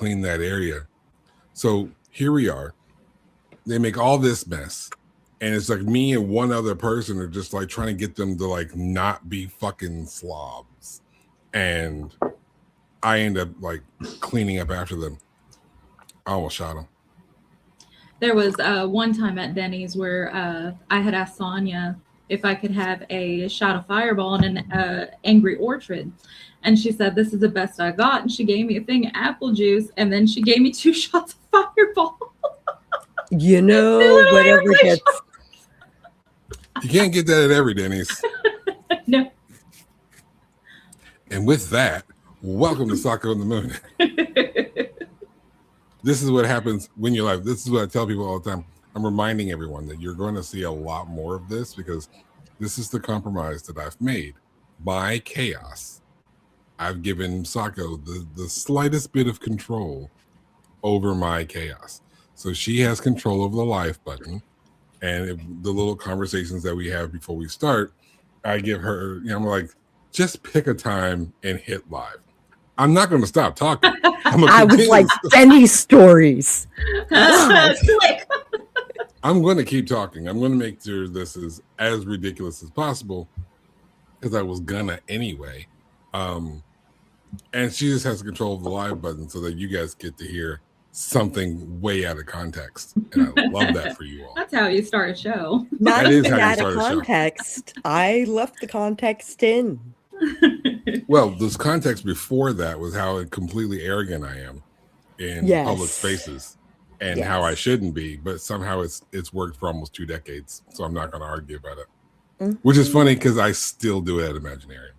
clean that area. So here we are. They make all this mess. And it's like me and one other person are just like trying to get them to like not be fucking slobs. And I end up like cleaning up after them. I almost shot them. There was one time at Denny's where I had asked Sonia if I could have a shot of Fireball and an Angry Orchard. And she said, this is the best I got. And she gave me a thing of apple juice. And then she gave me 2 shots of Fireball. You know, whatever gets... You can't get that at every Denny's. No. And with that, welcome to Sako and the Moon. This is what happens when you're live. This is what I tell people all the time. I'm reminding everyone that you're going to see a lot more of this because this is the compromise that I've made. My chaos. I've given Sako the slightest bit of control over my chaos. So she has control over the live button. And the little conversations that we have before we start, I give her, I'm like, just pick a time and hit live. I'm not going to stop talking. I was like, any stories. I'm going to keep talking. I'm going to make sure this is as ridiculous as possible because I was going to anyway. And she just has control of the live button so that you guys get to hear something way out of context, and I love that for you all. That's how you start a show. Not even out of context. I left the context in. Well, this context before that was how completely arrogant I am in public spaces and how I shouldn't be, but somehow it's worked for almost 2 decades, so I'm not going to argue about it. Mm-hmm. Which is funny because I still do it at Imaginarium.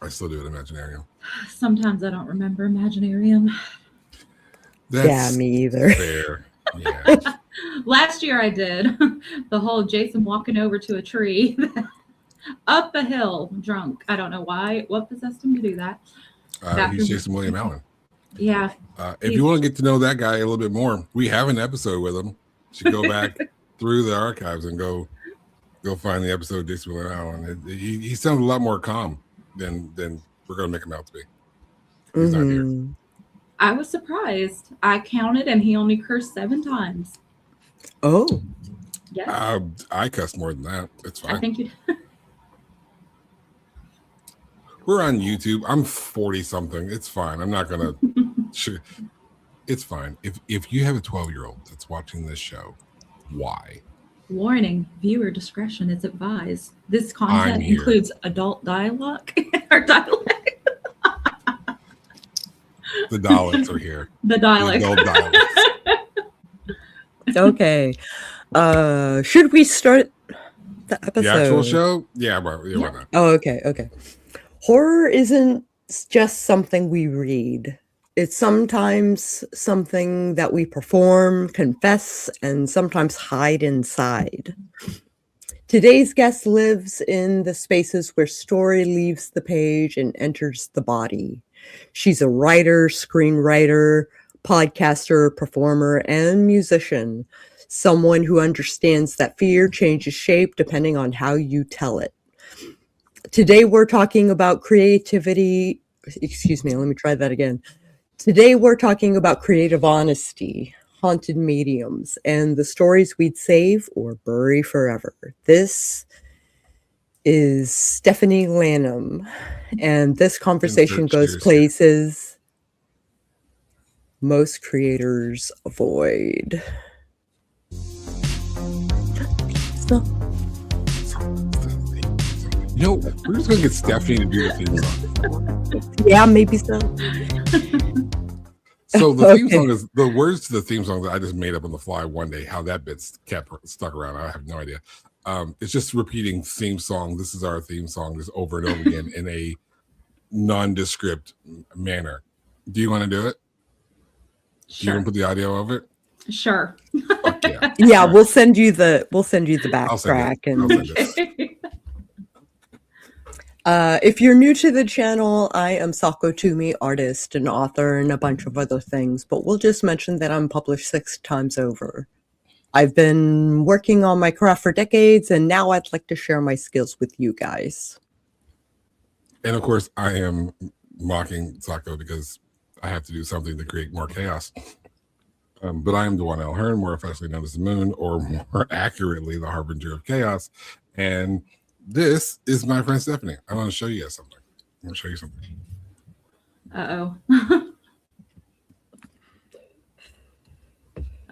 I still do it at Imaginarium. Sometimes I don't remember Imaginarium. That's me either. Fair. Yeah. Last year I did the whole Jason walking over to a tree up a hill drunk. I don't know why. What possessed him to do that? He's Jason William Allen. Yeah. If you want to get to know that guy a little bit more, we have an episode with him. You should go back through the archives and go find the episode of Jason William Allen. He sounds a lot more calm than we're going to make him out to be. He's not here. I was surprised. I counted and he only cursed 7 times. Oh. Yes. I cussed more than that. It's fine. I think you did. We're on YouTube. I'm 40-something. It's fine. I'm not going to... It's fine. If you have a 12-year-old that's watching this show, why? Warning, viewer discretion is advised. This content includes adult dialogue or dialect. The dialects are here. The dialects. Okay. Should we start the episode? The actual show? Yeah, why not? Oh, okay. Horror isn't just something we read. It's sometimes something that we perform, confess, and sometimes hide inside. Today's guest lives in the spaces where story leaves the page and enters the body. She's a writer, screenwriter, podcaster, performer, and musician. Someone who understands that fear changes shape depending on how you tell it. Today we're talking about creativity. Excuse me, let me try that again. Today we're talking about creative honesty, haunted mediums, and the stories we'd save or bury forever. This is Stephanie Lanham, and this conversation goes places most creators avoid. We're just going to get Stephanie to do the theme song. Yeah, maybe so. So the theme song is the words to the theme song that I just made up on the fly one day. How that bit's kept stuck around, I have no idea. It's just repeating theme song. This is our theme song, just over and over again in a nondescript manner. Do you want to do it? Sure. Do you want to put the audio of it? Sure. Yeah, we'll send you the backtrack if you're new to the channel, I am Sako Toomey, artist and author and a bunch of other things, but we'll just mention that I'm published 6 times over. I've been working on my craft for decades, and now I'd like to share my skills with you guys. And of course, I am mocking Sako because I have to do something to create more chaos. But I am Dewan L. Hearn, more affectionately known as the Moon, or more accurately, the Harbinger of Chaos. And this is my friend Stephanie. I want to show you guys something. I'm going to show you something. Uh-oh.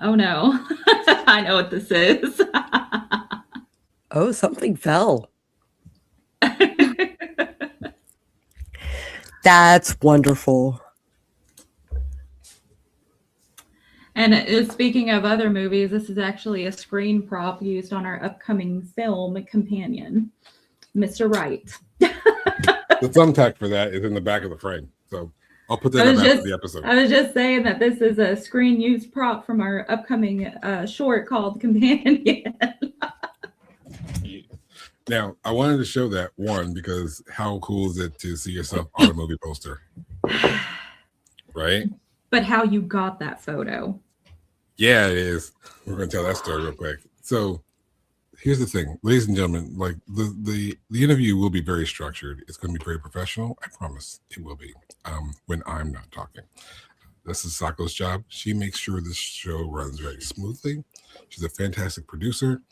Oh, no. I know what this is. Oh, something fell. That's wonderful. And speaking of other movies, this is actually a screen prop used on our upcoming film companion, Mr. Right. The thumbtack for that is in the back of the frame. So I'll put that up after the episode. I was just saying that this is a screen used prop from our upcoming short called Companion. Now, I wanted to show that one because how cool is it to see yourself on a movie poster? Right? But how you got that photo. Yeah, it is. We're going to tell that story real quick. So here's the thing, ladies and gentlemen, like the interview will be very structured. It's going to be very professional. I promise it will be when I'm not talking. This is Sako's job. She makes sure this show runs very smoothly. She's a fantastic producer.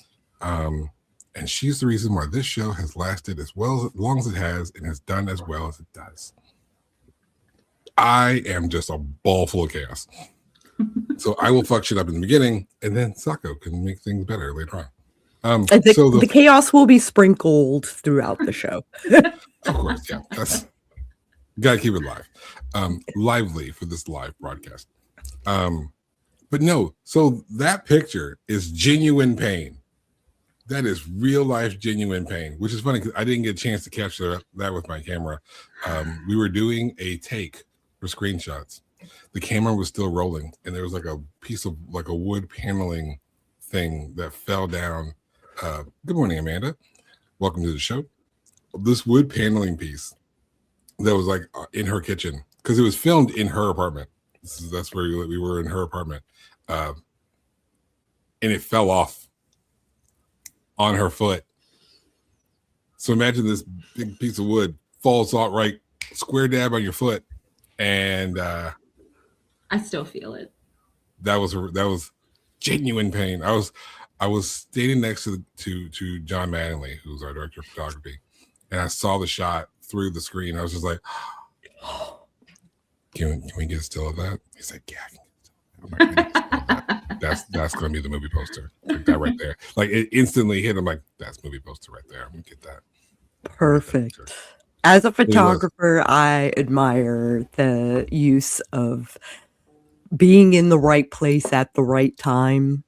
And she's the reason why this show has lasted as long as it has and has done as well as it does. I am just a ball full of chaos. So I will fuck shit up in the beginning, and then Sako can make things better later on. The chaos will be sprinkled throughout the show. Of course, yeah. That's gotta keep it live. Lively for this live broadcast. But no, so that picture is genuine pain. That is real life, genuine pain, which is funny because I didn't get a chance to capture that with my camera. We were doing a take for screenshots. The camera was still rolling, and there was like a piece of like a wood paneling thing that fell down. Good morning, Amanda. Welcome to the show. This wood paneling piece that was like in her kitchen because it was filmed in her apartment. That's where we were, in her apartment, and it fell off on her foot. So imagine this big piece of wood falls out right square dab on your foot, and I still feel it. That was genuine pain. I was standing next to John Mattingly, who's our director of photography, and I saw the shot through the screen. I was just like, can we get a still of that? He's like, yeah, I can get a still of that. I'm like, that's gonna be the movie poster. Like that right there. Like it instantly hit him like, that's movie poster right there. I'm gonna get that. Perfect. As a photographer, I admire the use of being in the right place at the right time.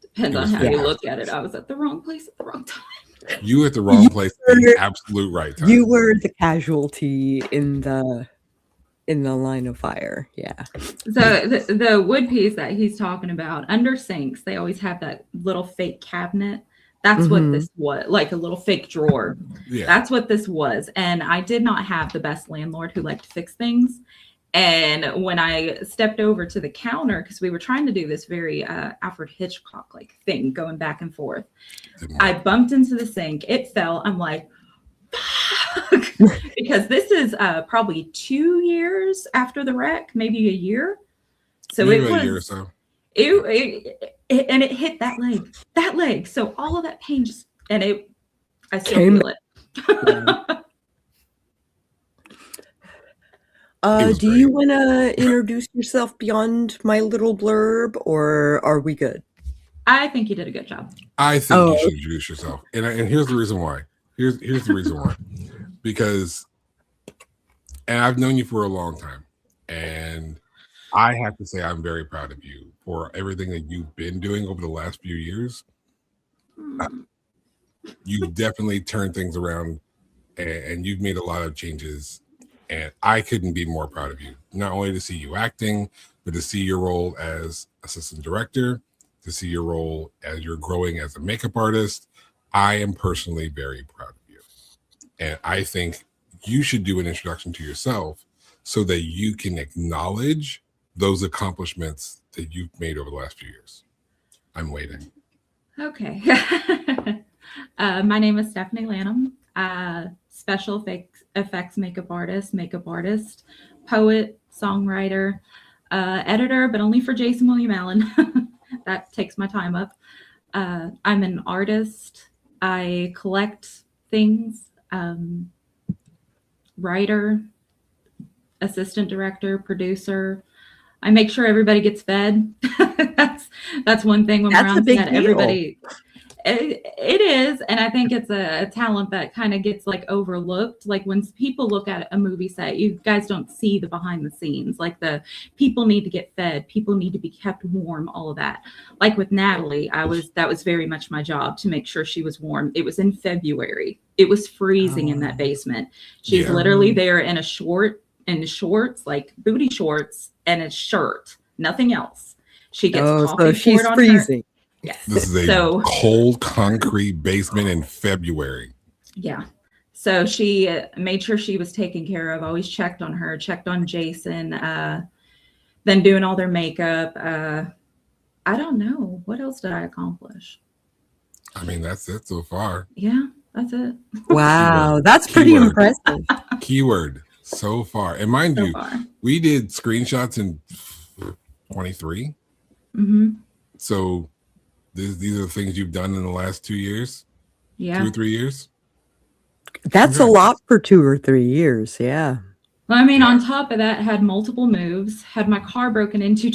Depends on how you look at it. I was at the wrong place at the wrong time. You were at the wrong place at the absolute right time. You were the casualty in the line of fire. Yeah. So the wood piece that he's talking about, under sinks, they always have that little fake cabinet. That's what this was, like a little fake drawer. Yeah. That's what this was. And I did not have the best landlord who liked to fix things. And when I stepped over to the counter, because we were trying to do this very Alfred Hitchcock like thing, going back and forth, I bumped into the sink. It fell. I'm like, fuck. Because this is probably 2 years after the wreck, maybe a year. So maybe it was a year or so. And it hit that leg. So all of that pain just, and I still feel it. Yeah. Do you want to introduce yourself beyond my little blurb, or are we good? I think you did a good job. I think you should introduce yourself. And here's the reason why. Here's the reason why. Because, and I've known you for a long time, and I have to say I'm very proud of you for everything that you've been doing over the last few years. You've definitely turned things around, and you've made a lot of changes. And I couldn't be more proud of you, not only to see you acting, but to see your role as assistant director, to see your role as you're growing as a makeup artist. I am personally very proud of you. And I think you should do an introduction to yourself so that you can acknowledge those accomplishments that you've made over the last few years. I'm waiting. Okay. My name is Stephanie Lanham. special effects makeup artist, poet, songwriter, editor, but only for Jason William Allen. That takes my time up. I'm an artist. I collect things. Writer, assistant director, producer. I make sure everybody gets fed. that's one thing when we're on set. Everybody, it is, and I think it's a talent that kind of gets like overlooked. Like when people look at a movie set, you guys don't see the behind the scenes. Like the people need to get fed, people need to be kept warm, all of that. Like with Natalie, that was very much my job to make sure she was warm. It was in February. It was freezing in that basement. She's literally there in shorts, like booty shorts, and a shirt, nothing else. She gets coffee so she's poured on freezing. her. Yes. This is a cold concrete basement in February. Yeah. So she made sure she was taken care of, always checked on her, checked on Jason, then doing all their makeup. I don't know. What else did I accomplish? I mean, that's it so far. Yeah, that's it. Wow, that's pretty impressive. Keyword, so far. And mind you, we did screenshots in 23. Mm-hmm. So these are the things you've done in the last 2 years? Yeah. 2 or 3 years? That's a lot for 2 or 3 years, yeah. Well, I mean, on top of that, had multiple moves, had my car broken into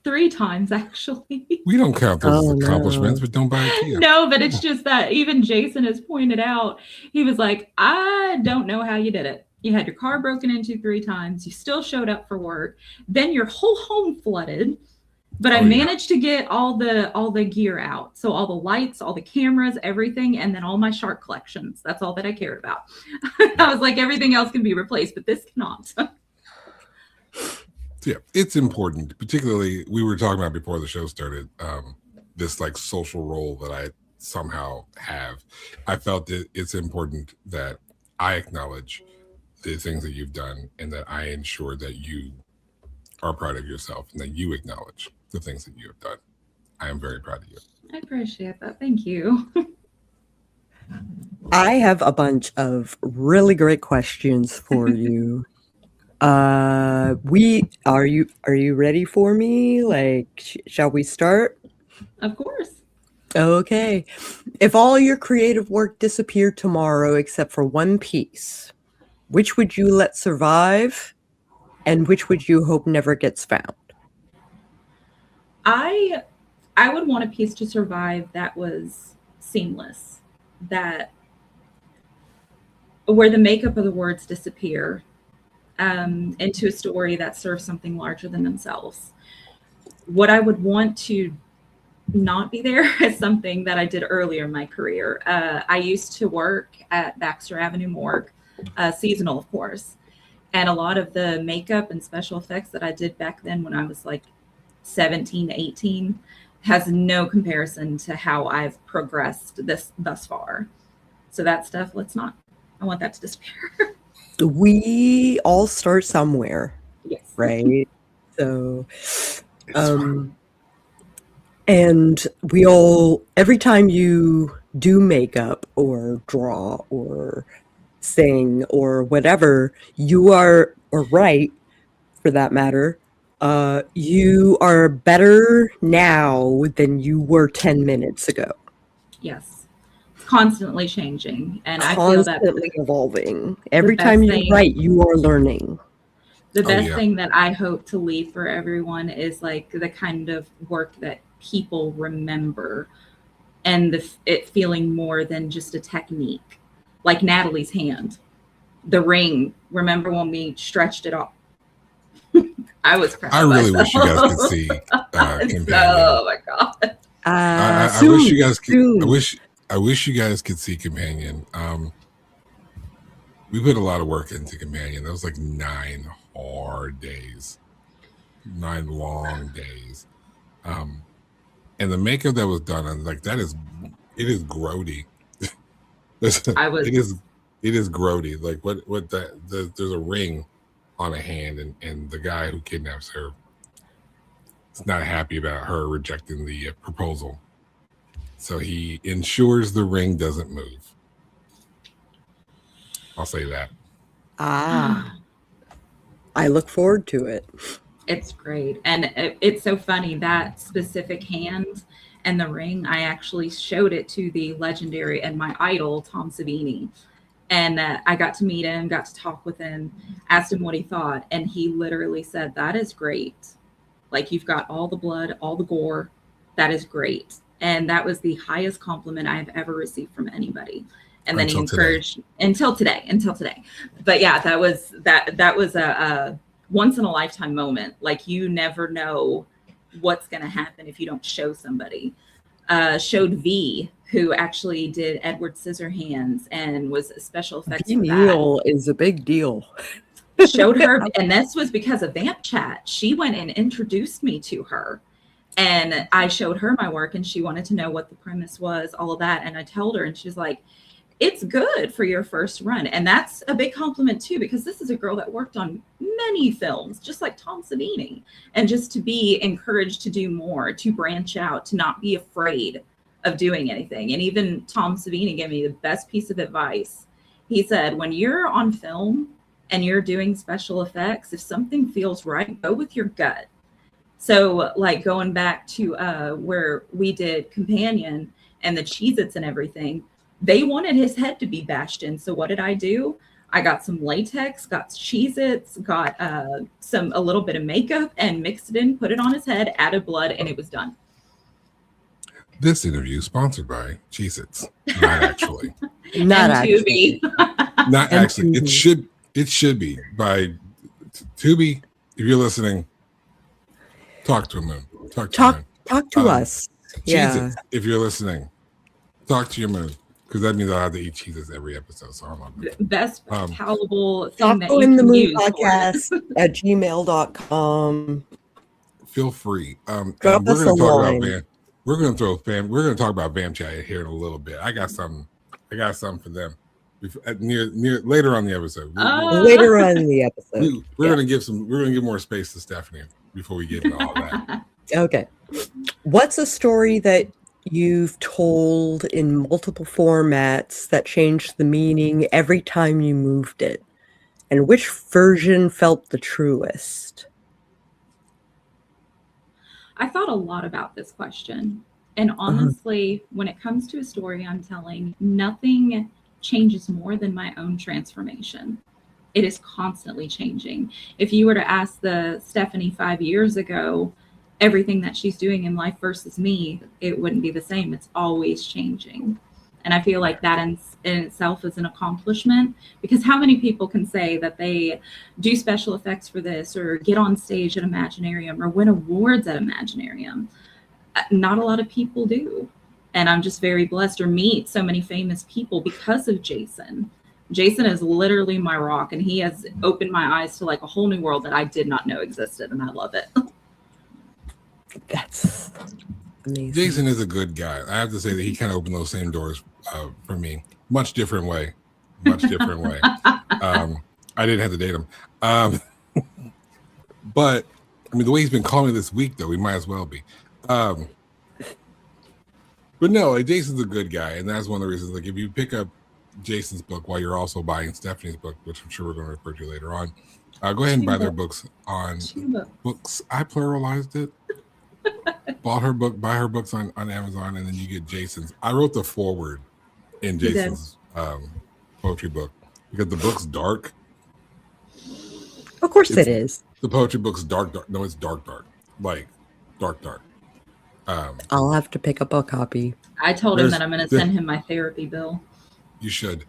3 times, actually. We don't count those as accomplishments, but don't buy a Kia. No, but it's just that even Jason has pointed out, he was like, I don't know how you did it. You had your car broken into 3 times. You still showed up for work. Then your whole home flooded. But I managed to get all the gear out. So all the lights, all the cameras, everything, and then all my shark collections. That's all that I cared about. I was like, everything else can be replaced, but this cannot. Yeah, it's important. Particularly, we were talking about before the show started, this like social role that I somehow have. I felt that it's important that I acknowledge the things that you've done and that I ensure that you are proud of yourself and that you acknowledge the things that you have done. I am very proud of you. I appreciate that. Thank you. I have a bunch of really great questions for you. Are you ready for me? Like, shall we start? Of course. Okay. If all your creative work disappeared tomorrow except for one piece, which would you let survive and which would you hope never gets found? I would want a piece to survive that was seamless, that where the makeup of the words disappear into a story that serves something larger than themselves. What I would want to not be there is something that I did earlier in my career. I used to work at Baxter Avenue Morgue, seasonal, of course. And a lot of the makeup and special effects that I did back then when I was like 17, 18 has no comparison to how I've progressed thus far. So that stuff, I want that to disappear. We all start somewhere. Yes. Right? So, and we all, every time you do makeup or draw or sing or whatever, you are, or write for that matter, you are better now than you were 10 minutes ago. Yes. Constantly changing. And I feel that constantly evolving. Every time you write, you are learning. The best thing that I hope to leave for everyone is like the kind of work that people remember and it feeling more than just a technique. Like Natalie's hand, the ring. Remember when we stretched it off? I was proud. I really wish you guys could see Companion. Oh my god! I wish you guys could. I wish you guys could see Companion. We put a lot of work into Companion. That was like 9 hard days, 9 long days, and the makeup that was done on like it is grody. It is grody. Like there's a ring on a hand, and the guy who kidnaps her is not happy about her rejecting the proposal, so he ensures the ring doesn't move. I'll say that. I look forward to it. It's great. And it's so funny, that specific hand and the ring, I actually showed it to the legendary and my idol, Tom Savini. And I got to meet him, got to talk with him, asked him what he thought. And he literally said, that is great. Like, you've got all the blood, all the gore. That is great. And that was the highest compliment I've ever received from anybody. And then he encouraged until today. But yeah, that was a once in a lifetime moment. Like, you never know what's going to happen if you don't show somebody. Showed V, who actually did Edward Scissorhands and was special effects. Neil is a big deal. Showed her, and this was because of Vamp Chat. She went and introduced me to her, and I showed her my work, and she wanted to know what the premise was, all of that. And I told her, and she's like, it's good for your first run. And that's a big compliment too, because this is a girl that worked on many films, just like Tom Savini. And just to be encouraged to do more, to branch out, to not be afraid of doing anything. And even Tom Savini gave me the best piece of advice. He said, when you're on film and you're doing special effects, if something feels right, go with your gut. So like going back to where we did Companion and the Cheez-Its and everything, they wanted his head to be bashed in. So what did I do? I got some latex, got Cheez-Its, got a little bit of makeup and mixed it in, put it on his head, added blood, and it was done. This interview is sponsored by Cheez-Its. Not actually. Not actually. Not actually. It should be by Tubi. If you're listening, talk to him. Talk to us. Yeah. Cheez-Its, if you're listening, talk to your moon. Because that means I have to eat cheeses every episode. So I'm on best palatable thing that you in the moon podcast at gmail.com. Feel free. Drop us a line. We're going to talk about Vamp Chat here in a little bit. I got something for them later on the episode. Later on in the episode. We're going to give more space to Stephanie before we get into all that. Okay. What's a story that you've told in multiple formats that changed the meaning every time you moved it? And which version felt the truest? I thought a lot about this question. And honestly, when it comes to a story I'm telling, nothing changes more than my own transformation. It is constantly changing. If you were to ask the Stephanie 5 years ago, everything that she's doing in life versus me, it wouldn't be the same. It's always changing. And I feel like that in itself is an accomplishment, because how many people can say that they do special effects for this or get on stage at Imaginarium or win awards at Imaginarium? Not a lot of people do. And I'm just very blessed, or meet so many famous people because of Jason. Jason is literally my rock, and he has opened my eyes to like a whole new world that I did not know existed, and I love it. That's amazing. Jason is a good guy. I have to say that he kind of opened those same doors for me. Much different way. I didn't have to date him. But I mean, the way he's been calling me this week, though, he might as well be. But no, like, Jason's a good guy, and that's one of the reasons. Like, if you pick up Jason's book while you're also buying Stephanie's book, which I'm sure we're going to refer to later on, go ahead and buy their books on books. I pluralized it. Buy her books on Amazon, and then you get Jason's. I wrote the foreword in Jason's poetry book because the book's dark. Of course it is. The poetry book's dark. No, it's dark. Like dark. I'll have to pick up a copy. I told him that I'm going to send him my therapy bill. You should.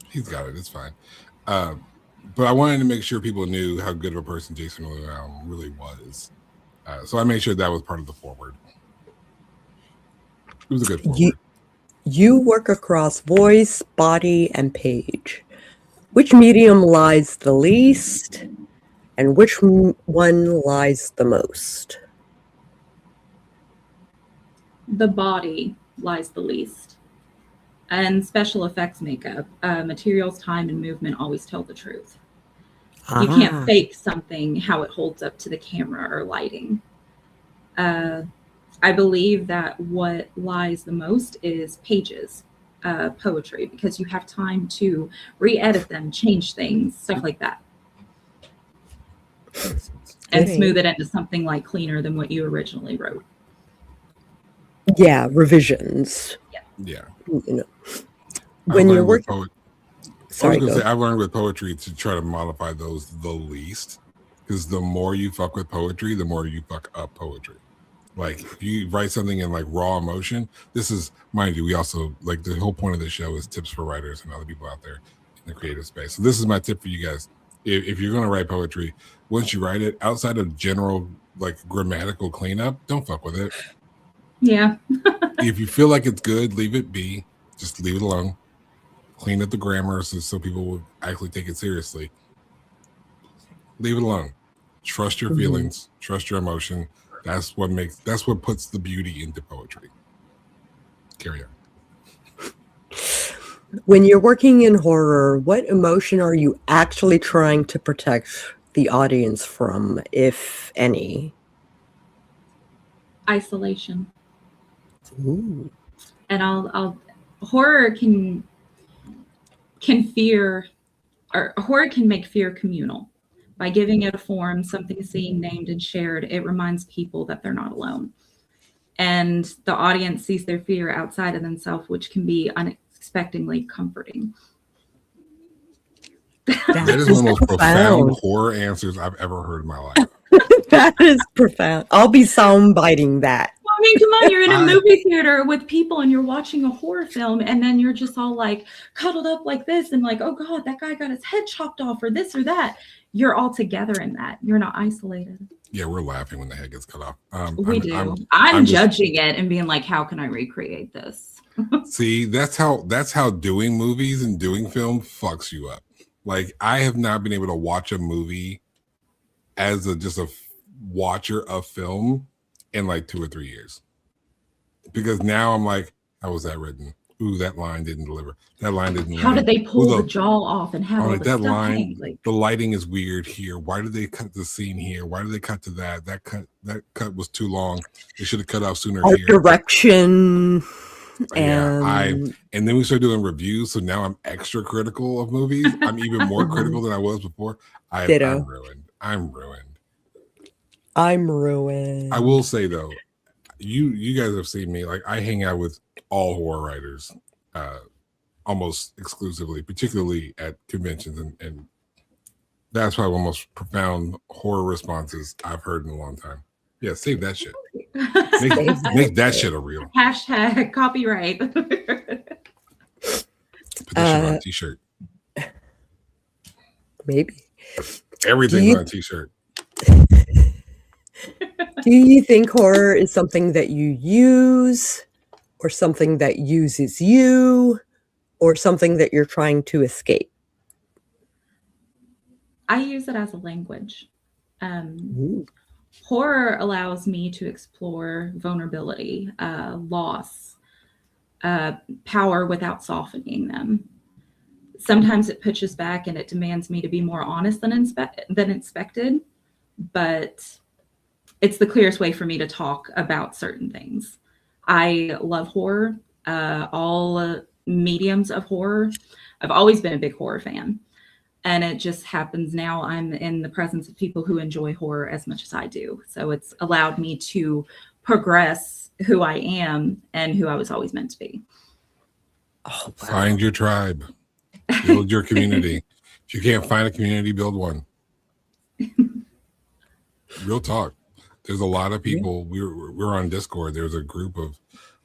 He's got it. It's fine. But I wanted to make sure people knew how good of a person Jason really was. So I made sure that was part of the foreword. It was a good foreword. You work across voice, body, and page. Which medium lies the least, and which one lies the most? The body lies the least. And special effects makeup, materials, time, and movement always tell the truth. You can't fake something, how it holds up to the camera or lighting. I believe that what lies the most is pages. poetry because you have time to re-edit them, change things, stuff like that, and smooth it into something like cleaner than what you originally wrote. Yeah, revisions. Yeah. You know, when you're working. Sorry, I was gonna say I've learned with poetry to try to modify those the least, because the more you fuck with poetry, the more you fuck up poetry. Like if you write something in like raw emotion, this is, mind you, we also like the whole point of this show is tips for writers and other people out there in the creative space. So this is my tip for you guys. If you're gonna write poetry, once you write it, outside of general like grammatical cleanup, don't fuck with it. Yeah. If you feel like it's good, leave it be. Just leave it alone. Clean up the grammar so people will actually take it seriously. Leave it alone. Trust your feelings. Trust your emotion. That's what puts the beauty into poetry. Carry on. When you're working in horror, what emotion are you actually trying to protect the audience from, if any? Isolation. Ooh. And horror can fear, or horror can make fear communal. By giving it a form, something seen, named, and shared, it reminds people that they're not alone. And the audience sees their fear outside of themselves, which can be unexpectedly comforting. That is one of the most profound horror answers I've ever heard in my life. That is profound. I'll be sound biting that. Well, I mean, come on, you're in a movie theater with people and you're watching a horror film, and then you're just all like cuddled up like this and like, oh God, that guy got his head chopped off or this or that. You're all together in that. You're not isolated. Yeah, we're laughing when the head gets cut off. I'm judging it and being like, how can I recreate this? See, that's how doing movies and doing film fucks you up. Like, I have not been able to watch a movie as just a watcher of film in like 2 or 3 years, because now I'm like, how was that written? Ooh, that line didn't deliver. That line didn't. How did they pull the jaw off and have all like the that stuff line? hang? Like, the lighting is weird here. Why did they cut the scene here? Why did they cut to that? That cut was too long. They should have cut off sooner. Art direction. And then we started doing reviews, so now I'm extra critical of movies. I'm even more critical than I was before. I'm ruined. I'm ruined. I will say though, you guys have seen me. Like, I hang out with all horror writers, almost exclusively, particularly at conventions, and that's probably one of the most profound horror responses I've heard in a long time. Yeah, save that shit. Make that shit a reel. Hashtag copyright. Petition on a t-shirt. Maybe. Everything's on a t-shirt. Do you think horror is something that you use, or something that uses you, or something that you're trying to escape? I use it as a language. Horror allows me to explore vulnerability, loss, power without softening them. Sometimes it pushes back and it demands me to be more honest than expected, but it's the clearest way for me to talk about certain things. I love horror, all mediums of horror. I've always been a big horror fan. And it just happens now I'm in the presence of people who enjoy horror as much as I do. So it's allowed me to progress who I am and who I was always meant to be. Oh, wow. Find your tribe. Build your community. If you can't find a community, build one. Real talk. There's a lot of people. We're on Discord. There's a group of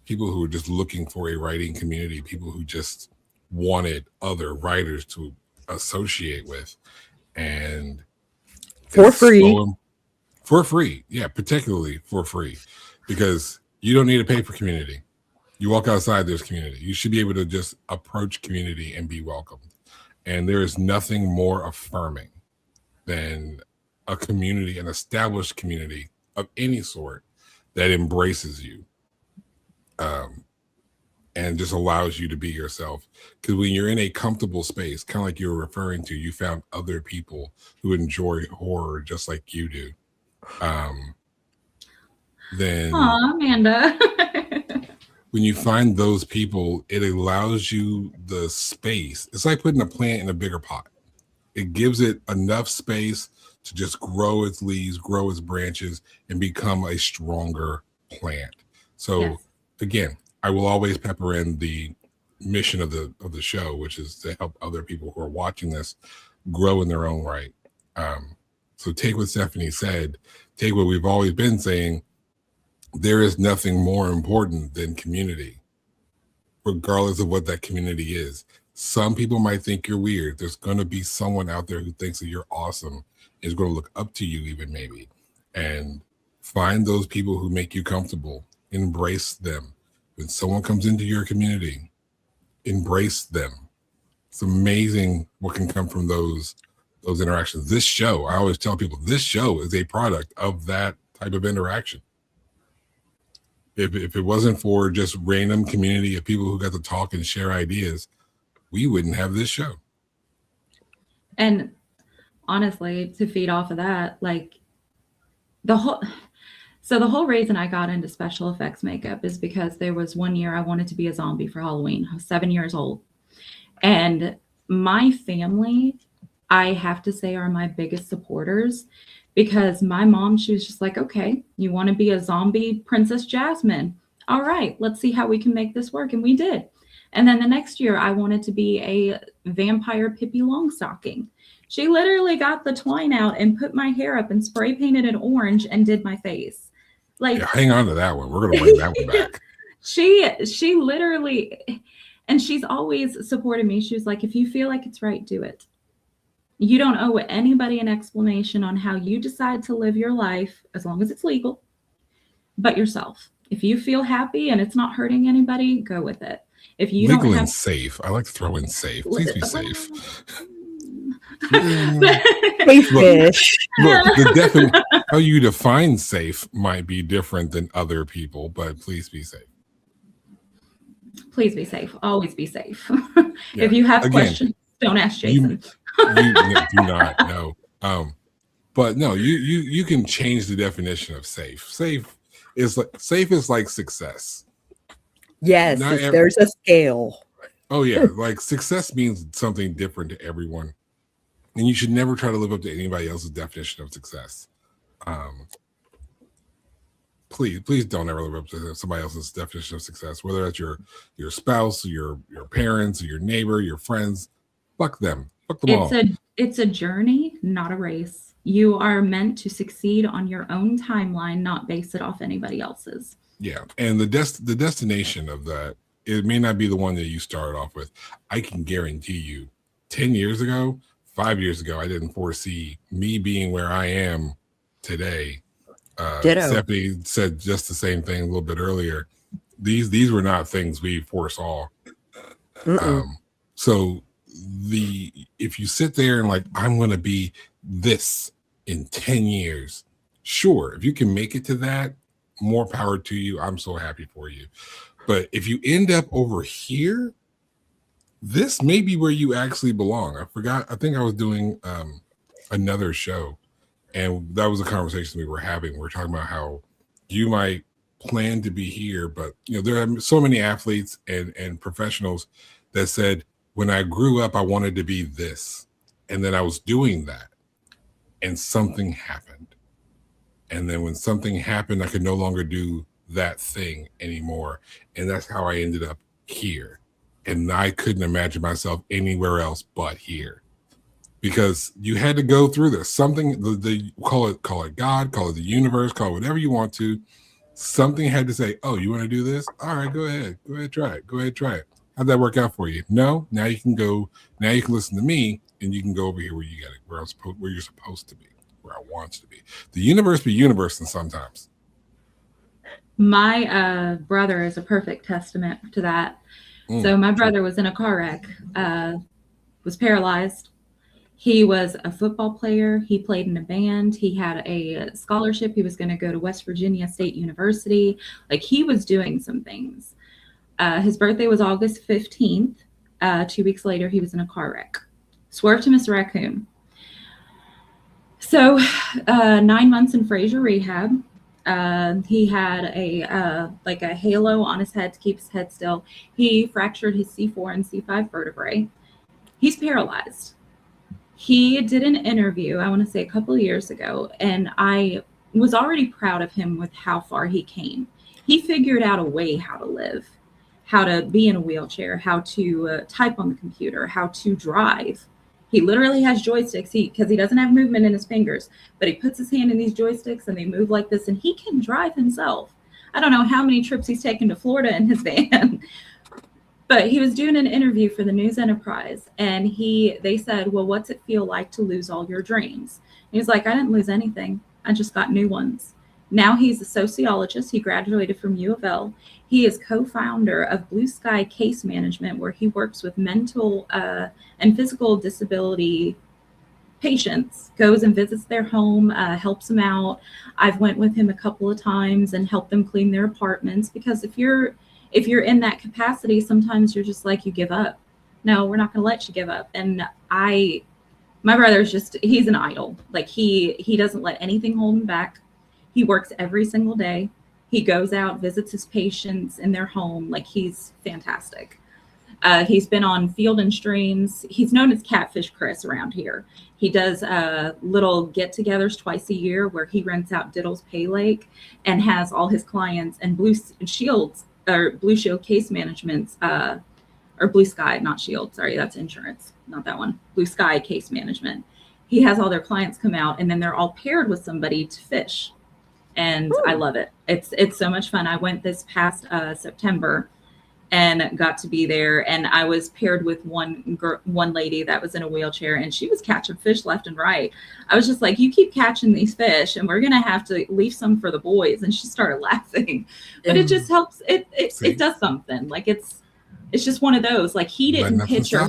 people who are just looking for a writing community, people who just wanted other writers to associate with, and for free. Yeah, particularly for free, because you don't need to pay for community. You walk outside, there's community. You should be able to just approach community and be welcomed. And there is nothing more affirming than a community, an established community of any sort, that embraces you and just allows you to be yourself. Because when you're in a comfortable space, kind of like you were referring to, you found other people who enjoy horror just like you do. Then, Aw, Amanda. when you find those people, it allows you the space. It's like putting a plant in a bigger pot. It gives it enough space to just grow its leaves, grow its branches, and become a stronger plant. So Yes. again, I will always pepper in the mission of the show, which is to help other people who are watching this grow in their own right. So take what Stephanie said, take what we've always been saying. There is nothing more important than community, regardless of what that community is. Some people might think you're weird. There's going to be someone out there who thinks that you're awesome, is going to look up to you even maybe. And find those people who make you comfortable. Embrace them. When someone comes into your community, embrace them. It's amazing what can come from those interactions. This show, I always tell people, this show is a product of that type of interaction. If it wasn't for just random community of people who got to talk and share ideas, we wouldn't have this show. And honestly, to feed off of that, like the whole reason I got into special effects makeup is because there was one year I wanted to be a zombie for Halloween. I was 7 years old. And my family, I have to say, are my biggest supporters, because my mom, she was just like, okay, you want to be a zombie Princess Jasmine? All right, let's see how we can make this work. And we did. And then the next year I wanted to be a vampire Pippi Longstocking. She literally got the twine out and put my hair up and spray painted it orange and did my face. Like, yeah, hang on to that one. We're going to bring that one back. She literally, and she's always supported me. She was like, if you feel like it's right, do it. You don't owe anybody an explanation on how you decide to live your life, as long as it's legal, but yourself. If you feel happy and it's not hurting anybody, go with it. If you legal don't have and safe, I like to throw in safe. Please be safe. Safe-ish. Look, how you define safe might be different than other people, but please be safe. Please be safe. Always be safe. Yeah. If you have Again, questions, don't ask Jason. You do not know. But no, you can change the definition of safe. Safe is like success. Yes, there's a scale. Oh yeah, like success means something different to everyone, and you should never try to live up to anybody else's definition of success. Please don't ever live up to somebody else's definition of success, whether that's your spouse, or your parents, or your neighbor, your friends. Fuck them. Fuck them all. It's a journey, not a race. You are meant to succeed on your own timeline, not base it off anybody else's. Yeah, and the destination of that, it may not be the one that you started off with. I can guarantee you, 10 years ago, 5 years ago, I didn't foresee me being where I am today. Stephanie said just the same thing a little bit earlier. These were not things we foresaw. So if you sit there and like, I'm going to be this in 10 years, sure, if you can make it to that, more power to you. I'm so happy for you. But if you end up over here, this may be where you actually belong. I think I was doing another show, and that was a conversation we were having. We're talking about how you might plan to be here, but there are so many athletes and professionals that said, when I grew up, I wanted to be this. And then I was doing that, and something happened. And then when something happened, I could no longer do that thing anymore. And that's how I ended up here. And I couldn't imagine myself anywhere else but here. Because you had to go through this. Something, call it God, call it the universe, call it whatever you want to. Something had to say, oh, you want to do this? All right, go ahead. Go ahead, try it. Go ahead, try it. How'd that work out for you? No, now you can go. Now you can listen to me, and you can go over here where you got it, where you're supposed to be, where I want you to be. The universe be universing sometimes. My brother is a perfect testament to that. So my brother was in a car wreck, was paralyzed. He was a football player. He played in a band. He had a scholarship. He was going to go to West Virginia State University. Like, he was doing some things. His birthday was August 15th. 2 weeks later, he was in a car wreck. Swerved to miss a raccoon. So 9 months in Fraser rehab. He had a like a halo on his head to keep his head still. He fractured his C4 and C5 vertebrae. He's paralyzed. He did an interview, I want to say a couple of years ago, and I was already proud of him with how far he came. He figured out a way how to live, how to be in a wheelchair, how to type on the computer, how to drive. He literally has joysticks because he doesn't have movement in his fingers, but he puts his hand in these joysticks and they move like this, and he can drive himself. I don't know how many trips he's taken to Florida in his van. But he was doing an interview for the News Enterprise, and they said, well, what's it feel like to lose all your dreams? And he's like, I didn't lose anything. I just got new ones. Now he's a sociologist. He graduated from U of L. He is co-founder of Blue Sky Case Management, where he works with mental and physical disability patients, goes and visits their home, helps them out. I've went with him a couple of times and helped them clean their apartments, because if you're in that capacity, sometimes you're just like, you give up. No, we're not going to let you give up. And my brother's he's an idol. Like he doesn't let anything hold him back. He works every single day. He goes out, visits his patients in their home. Like, he's fantastic. He's been on Field and Streams. He's known as Catfish Chris around here. He does little get-togethers twice a year where he rents out Diddle's Pay Lake and has all his clients and Blue Shield Case Management's, or Blue Sky, not Shield. Sorry, that's insurance, not that one. Blue Sky Case Management. He has all their clients come out, and then they're all paired with somebody to fish. And ooh, I love it. It's so much fun. I went this past September and got to be there, and I was paired with one lady that was in a wheelchair, and she was catching fish left and right. I was just like, you keep catching these fish and we're gonna have to leave some for the boys. And she started laughing. But it just helps. It does something. Like, it's just one of those, like, he didn't picture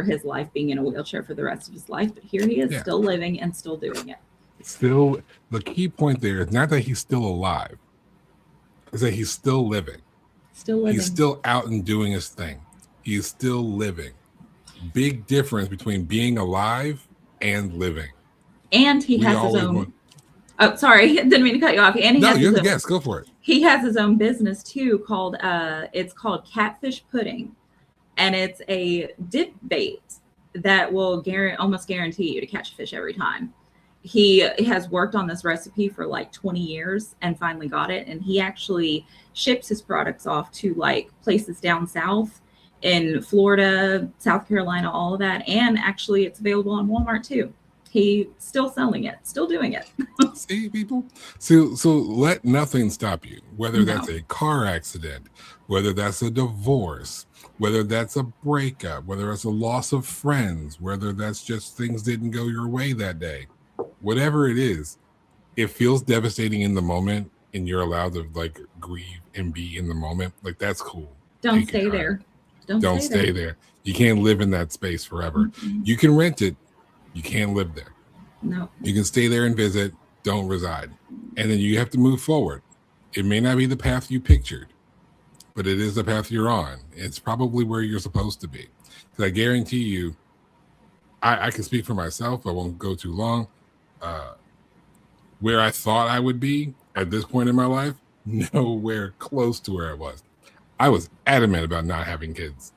his life being in a wheelchair for the rest of his life, but here he is, still living and still doing it. Still, the key point there is not that he's still alive, it's that he's still living. Still living. He's still out and doing his thing. He's still living. Big difference between being alive and living. And he has his own. Oh, sorry, didn't mean to cut you off. And you're the guest. Go for it. He has his own business too, called called Catfish Pudding, and it's a dip bait that will almost guarantee you to catch a fish every time. He has worked on this recipe for like 20 years and finally got it. And he actually ships his products off to like places down south in Florida, South Carolina, all of that. And actually it's available on Walmart too. He's still selling it, still doing it. See, people? So let nothing stop you, whether that's a car accident, whether that's a divorce, whether that's a breakup, whether it's a loss of friends, whether that's just things didn't go your way that day. Whatever it is, it feels devastating in the moment, and you're allowed to like grieve and be in the moment. Like, that's cool. Don't stay there. Don't stay there. You can't live in that space forever. Mm-hmm. You can rent it. You can't live there. No. You can stay there and visit. Don't reside. And then you have to move forward. It may not be the path you pictured, but it is the path you're on. It's probably where you're supposed to be. Because I guarantee you, I can speak for myself. I won't go too long. Where I thought I would be at this point in my life, nowhere close to where I was. I was adamant about not having kids.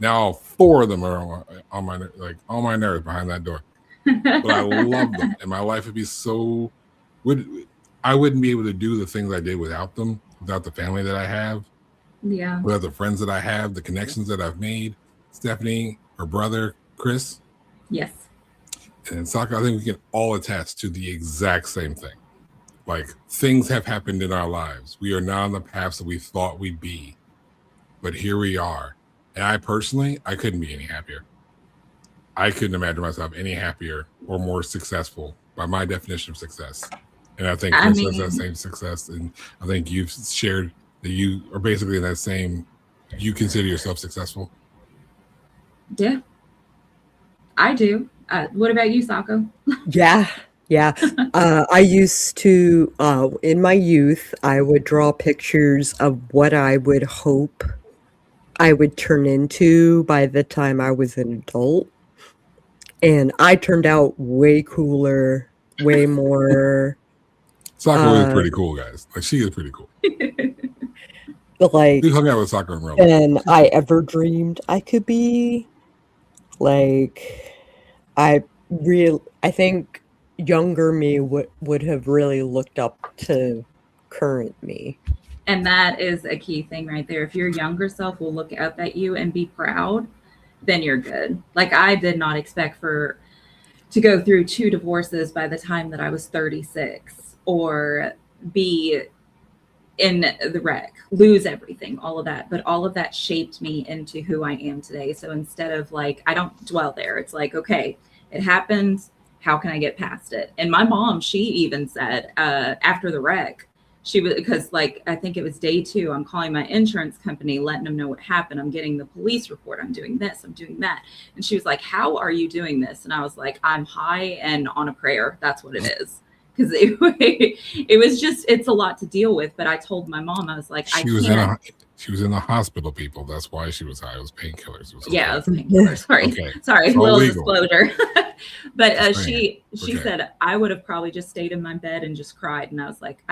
Now all 4 of them are on my nerves behind that door. But I love them, and my life would be I wouldn't be able to do the things I did without them, without the family that I have, without the friends that I have, the connections that I've made. Stephanie, her brother, Chris. Yes. And Sako, I think we can all attest to the exact same thing. Like, things have happened in our lives. We are not on the paths that we thought we'd be, but here we are. And I couldn't be any happier. I couldn't imagine myself any happier or more successful by my definition of success. And I think Chris has that same success. And I think you've shared that you are basically in that same, you consider yourself successful. Yeah, I do. What about you, Sako? Yeah. I used to, in my youth, I would draw pictures of what I would hope I would turn into by the time I was an adult. And I turned out way cooler way more Sako is pretty cool, guys. Like, she is pretty cool. like We hung out with Sako in real life. than I ever dreamed I could be. Like, I think younger me would have really looked up to current me. And that is a key thing right there. If your younger self will look up at you and be proud, then you're good. Like, I did not expect to go through 2 divorces by the time that I was 36, or be in the wreck, lose everything, all of that. But all of that shaped me into who I am today. So instead of like, I don't dwell there. It's like, okay, it happened. How can I get past it? And my mom, she even said after the wreck, she was, because like, I think it was day 2, I'm calling my insurance company, letting them know what happened. I'm getting the police report. I'm doing this, I'm doing that. And she was like, how are you doing this? And I was like, I'm high and on a prayer. That's what it is. Because it was just, it's a lot to deal with. But I told my mom, I was like, she was in the hospital, people. That's why she was high. It was painkillers. Yeah, it was painkillers. Sorry. Okay. Sorry, So little legal. disclosure. But she Okay. said I would have probably just stayed in my bed and just cried. And I was like,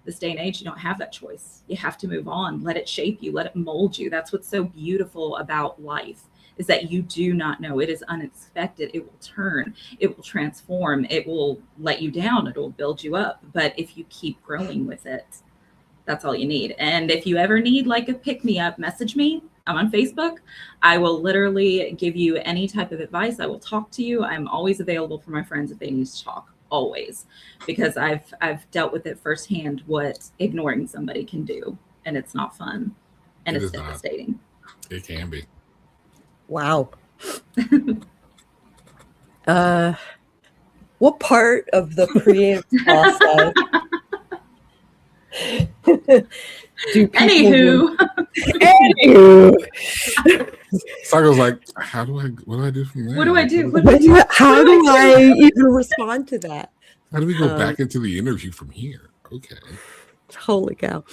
this day and age, you don't have that choice. You have to move on. Let it shape you. Let it mold you. That's what's so beautiful about life, is that you do not know. It is unexpected. It will turn. It will transform. It will let you down. It will build you up. But if you keep growing with it, that's all you need. And if you ever need like a pick-me-up, message me. I'm on Facebook. I will literally give you any type of advice. I will talk to you. I'm always available for my friends if they need to talk. Always. Because I've dealt with it firsthand, what ignoring somebody can do. And it's not fun. And it's devastating. It can be. Wow. What part of the creative process do people Anywho. Sako's like, what do I do from there? What do I do? How do I even respond to that? How do we go back into the interview from here? Okay. Holy cow.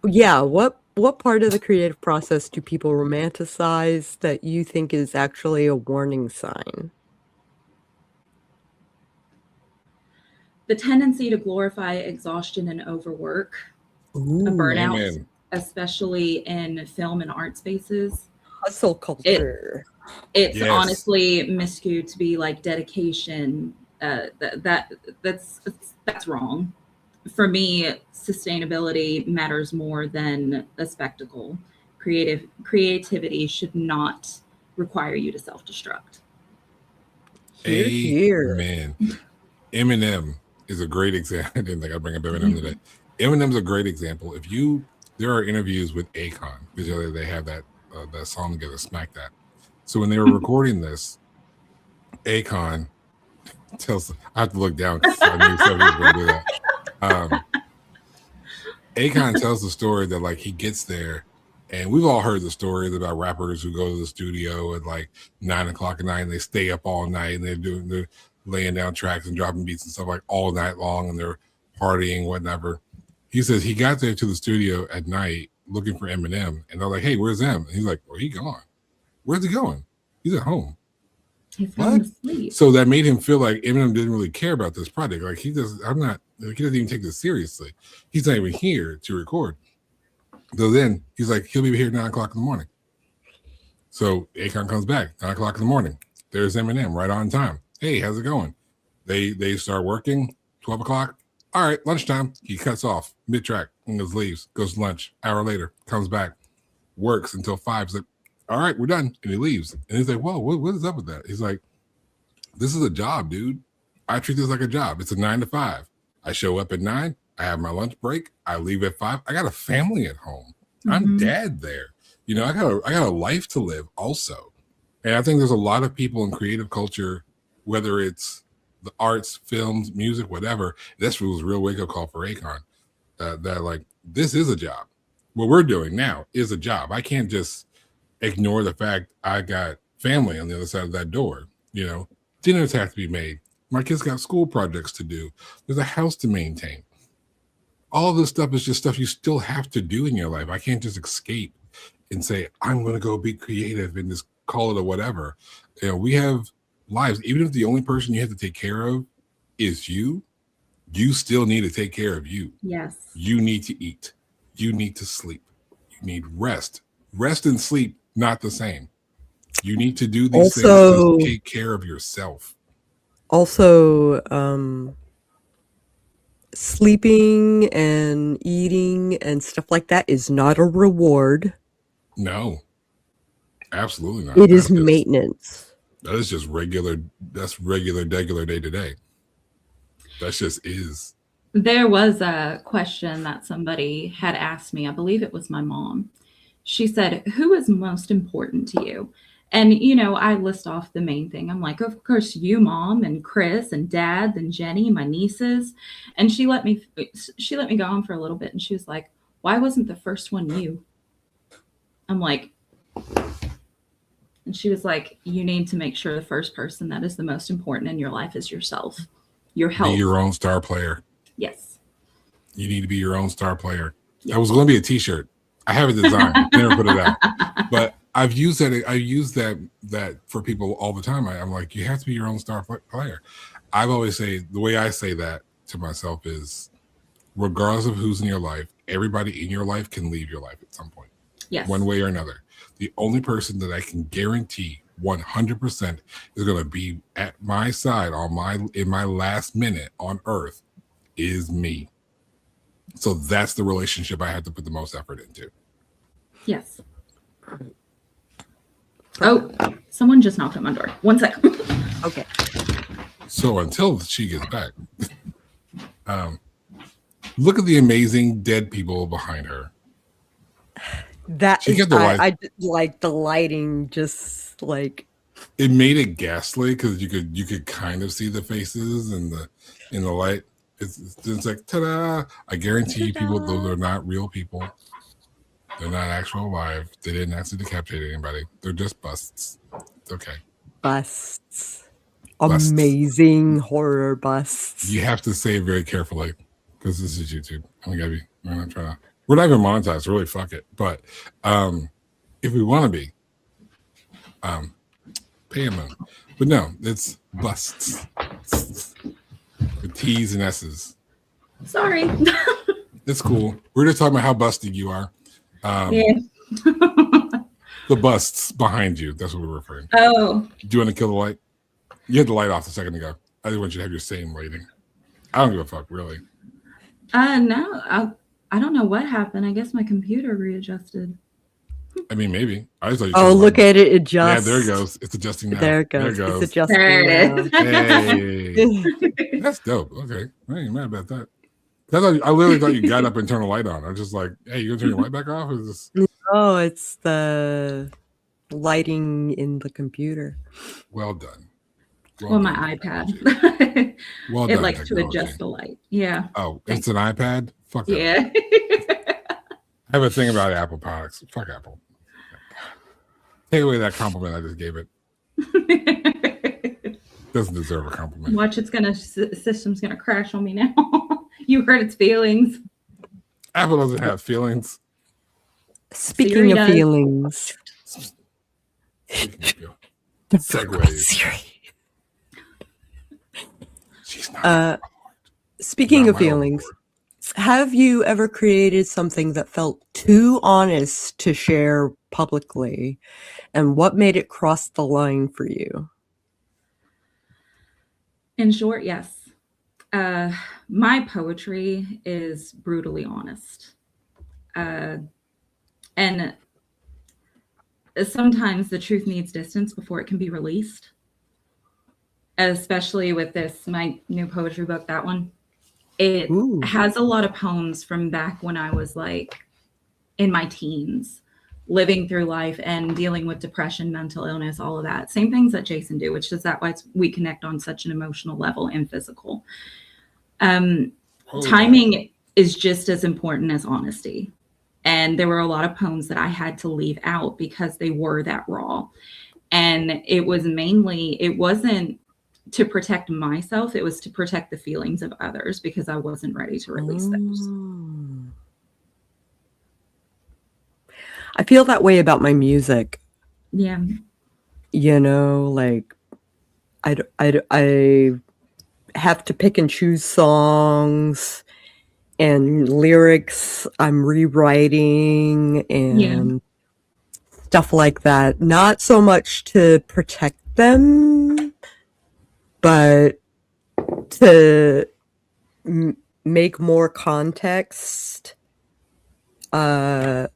Yeah, what part of the creative process do people romanticize that you think is actually a warning sign? The tendency to glorify exhaustion and overwork, a burnout, especially in film and art spaces. Hustle culture. It's honestly miscued to be like dedication. That's wrong. For me, sustainability matters more than a spectacle. Creativity should not require you to self-destruct. Amen. Eminem is a great example. I didn't think I'd bring up Eminem today. Eminem's a great example. There are interviews with Akon, because they have that song together, Smack That. So when they were recording this, Akon tells, I have to look down because I knew somebody was going to do that. Akon tells the story that like he gets there, and we've all heard the stories about rappers who go to the studio at like 9:00 at night and they stay up all night and they're laying down tracks and dropping beats and stuff like all night long, and they're partying, whatever. He says he got there to the studio at night looking for Eminem, and they're like, "Hey, where's Em?" And he's like, "Well, he gone. Where's he going? He's at home." What? So that made him feel like Eminem didn't really care about this project. Like he doesn't even take this seriously. He's not even here to record. So then he's like, he'll be here at 9:00 in the morning. So Akon comes back 9:00 in the morning. There's Eminem right on time. Hey, how's it going? They start working 12 o'clock. All right, lunchtime. He cuts off mid-track and just leaves, goes to lunch. Hour later, comes back, works until 5. He's like, all right, we're done. And he leaves. And he's like, whoa, what is up with that? He's like, this is a job, dude. I treat this like a job. It's a 9 to 5. I show up at 9. I have my lunch break. I leave at 5. I got a family at home. I'm dad there. You know, I got a life to live also. And I think there's a lot of people in creative culture, whether it's the arts, films, music, whatever. This was a real wake-up call for Akon. That like, this is a job. What we're doing now is a job. I can't just ignore the fact I got family on the other side of that door. You know, dinners have to be made. My kids got school projects to do. There's a house to maintain. All of this stuff is just stuff you still have to do in your life. I can't just escape and say, I'm going to go be creative and just call it a whatever. You know, we have lives. Even if the only person you have to take care of is you still need to take care of you. Yes. You need to eat. You need to sleep. You need rest. Rest and sleep, not the same. You need to do these things to take care of yourself. Also, sleeping and eating and stuff like that is not a reward. No, absolutely not. It is maintenance. That is just regular. That's regular day to day. That just is. There was a question that somebody had asked me. I believe it was my mom. She said, "Who is most important to you?" And, you know, I list off the main thing. I'm like, of course, you, Mom, and Chris, and Dad, and Jenny, my nieces. And she let me go on for a little bit. And she was like, "Why wasn't the first one you?" I'm like, and she was like, "You need to make sure the first person that is the most important in your life is yourself, your health." Be your own star player. Yes. You need to be your own star player. That was going to be a T-shirt. I have it designed. Never put it out. But I've used that. I use that for people all the time. I'm like, you have to be your own star player. I've always say the way I say that to myself is, regardless of who's in your life, everybody in your life can leave your life at some point. Yes. One way or another. The only person that I can guarantee 100% is going to be at my side in my last minute on Earth is me. So that's the relationship I had to put the most effort into. Yes. Oh, someone just knocked on my door. 1 second. Okay. So until she gets back, look at the amazing dead people behind her. That is, I like the lighting, just like it made it ghastly because you could kind of see the faces in the light. It's like, ta-da! I guarantee you, people, those are not real people. They're not actual alive. They didn't actually decapitate anybody. They're just busts. It's okay. Busts. Amazing horror busts. You have to say it very carefully because this is YouTube. We're not trying to. We're not even monetized. Really, fuck it. But if we want to be, pay them. But no, it's busts. With T's and S's. Sorry. It's cool. We're just talking about how busted you are. Yeah. The busts behind you. That's what we're referring to. Oh. Do you want to kill the light? You had the light off a second ago. I just want you to have your same lighting. I don't give a fuck, really. No. I don't know what happened. I guess my computer readjusted. I mean, maybe. I just thought you oh, look at it adjust. Yeah, there it goes. It's adjusting now. There it goes. There it goes. It's adjusting Hey. That's dope. Okay. I ain't mad about that. I literally thought you got up and turned the light on. I was just like, hey, you gonna turn your light back off? Or is this... No, it's the lighting in the computer. Well done. Well, my iPad. Well done. It likes to adjust the light. Yeah. Oh, it's an iPad? Fuck that. Yeah. I have a thing about Apple products. Fuck Apple. Take away that compliment I just gave it. Doesn't deserve a compliment. Watch, system's gonna crash on me now. You hurt its feelings. Apple doesn't have feelings. Speaking of feelings. Segways. Siri. She's not. Speaking of feelings, have you ever created something that felt too honest to share publicly, and what made it cross the line for you? In short, yes. My poetry is brutally honest. And sometimes the truth needs distance before it can be released. Especially with my new poetry book, that one. It has a lot of poems from back when I was like in my teens, living through life and dealing with depression, mental illness, all of that. Same things that Jason do, which is why we connect on such an emotional level and physical. Timing is just as important as honesty. And there were a lot of poems that I had to leave out because they were that raw. And it wasn't to protect myself, it was to protect the feelings of others because I wasn't ready to release those. I feel that way about my music. Yeah. You know, like I have to pick and choose songs and lyrics I'm rewriting and stuff like that. Not so much to protect them, but to make more context, you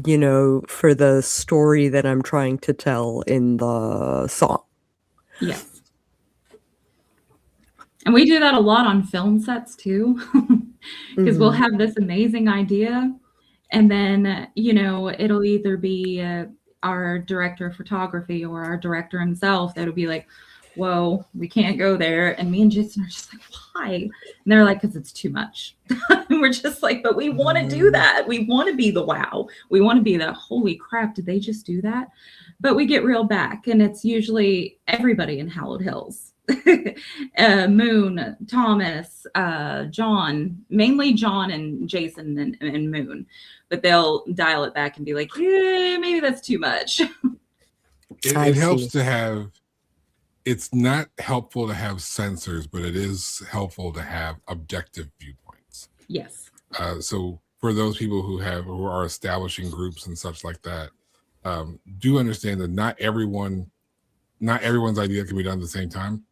know, for the story that I'm trying to tell in the song. Yes. And we do that a lot on film sets too, because we'll have this amazing idea, and then, you know, it'll either be our director of photography or our director himself that'll be like, whoa, we can't go there. And me and Jason are just like, why? And they're like, because it's too much. And we're just like, but we want to do that. We want to be the wow. We want to be the holy crap, did they just do that? But we get reeled back, and it's usually everybody in Hallowed Hills. Moon, Thomas, John, mainly John and Jason and Moon, but they'll dial it back and be like, yeah, maybe that's too much. It helps to have, it's not helpful to have censors, but it is helpful to have objective viewpoints. Yes. So for those people who are establishing groups and such like that, do understand that not everyone's idea can be done at the same time,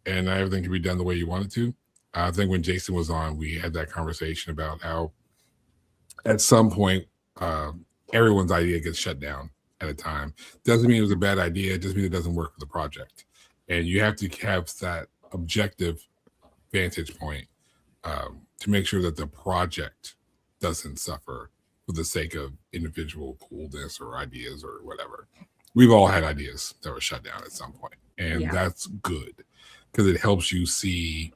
and not everything can be done the way you want it to. I think when Jason was on, we had that conversation about how at some point everyone's idea gets shut down at a time. Doesn't mean it was a bad idea, it just means it doesn't work for the project. And you have to have that objective vantage point to make sure that the project doesn't suffer for the sake of individual coolness or ideas or whatever. We've all had ideas that were shut down at some point, and that's good, because it helps you see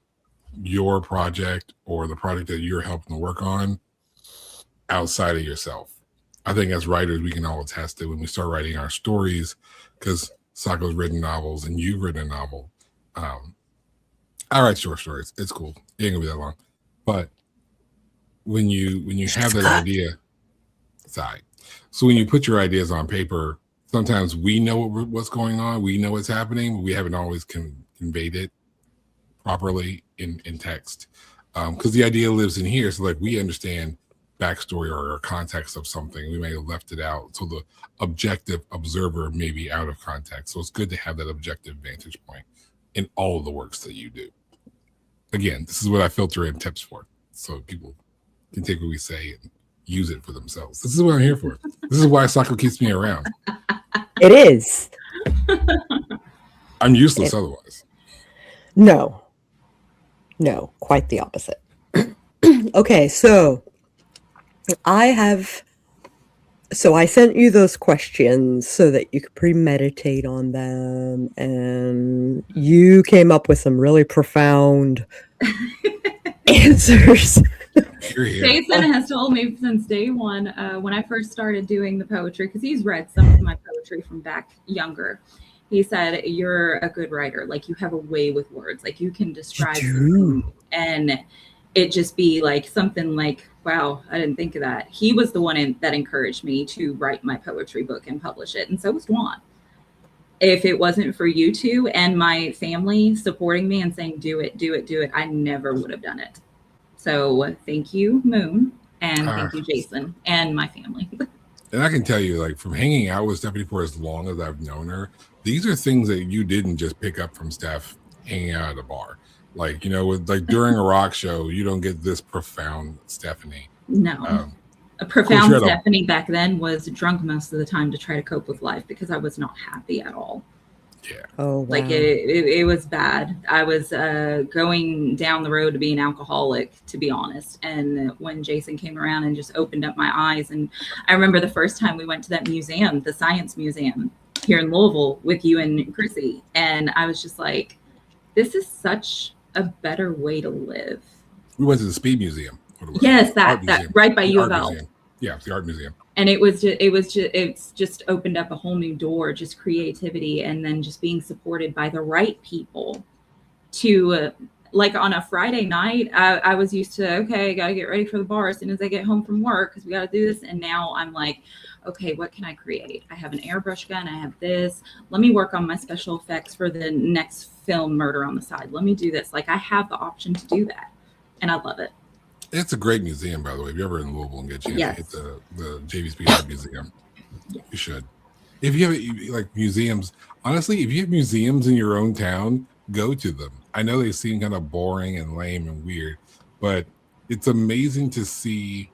your project or the project that you're helping to work on outside of yourself. I think as writers, we can all attest to when we start writing our stories, because Sako's written novels and you've written a novel. I write short stories. It's cool. It ain't gonna be that long. But when you have that idea, sorry. So when you put your ideas on paper, sometimes we know what's going on. We know what's happening, but we haven't always conveyed it properly in text, because the idea lives in here. So like we understand backstory or context of something. We may have left it out, so the objective observer may be out of context. So it's good to have that objective vantage point in all of the works that you do. Again, this is what I filter in tips for, so people can take what we say and use it for themselves. This is what I'm here for. This is why Sako keeps me around. It is. I'm useless otherwise. No, quite the opposite. Okay, so I sent you those questions so that you could premeditate on them, and you came up with some really profound answers. Jason has told me since day one, when I first started doing the poetry, because he's read some of my poetry from back younger. He said, you're a good writer. Like, you have a way with words. Like, you can describe something and it just be like something like, wow, I didn't think of that. He was the one that encouraged me to write my poetry book and publish it. And so was Dwan. If it wasn't for you two and my family supporting me and saying, do it, I never would have done it. So thank you, Moon. And thank you, Jason, and my family. And I can tell you, like, from hanging out with Stephanie for as long as I've known her, these are things that you didn't just pick up from Steph hanging out at a bar. Like, you know, like during a rock show, you don't get this profound Stephanie. No. A profound Stephanie back then was drunk most of the time to try to cope with life because I was not happy at all. Yeah. Oh, wow. Like it was bad. I was going down the road to be an alcoholic, to be honest. And when Jason came around and just opened up my eyes, and I remember the first time we went to that museum, the Science Museum here in Louisville with you and Chrissy, and I was just like, this is such a better way to live. We went to the Speed Museum. Yes, that right by U of L. Yeah, it's the art museum. And it's just opened up a whole new door, just creativity, and then just being supported by the right people to like on a Friday night, I was used to, okay, I got to get ready for the bar as soon as I get home from work because we got to do this. And now I'm like, okay, what can I create? I have an airbrush gun. I have this. Let me work on my special effects for the next film, Murder on the Side. Let me do this. Like, I have the option to do that. And I love it. It's a great museum, by the way. If you're ever in Louisville and get a chance to hit the J.V. Speed Museum, you should. If you have like museums, honestly, if you have museums in your own town, go to them. I know they seem kind of boring and lame and weird, but it's amazing to see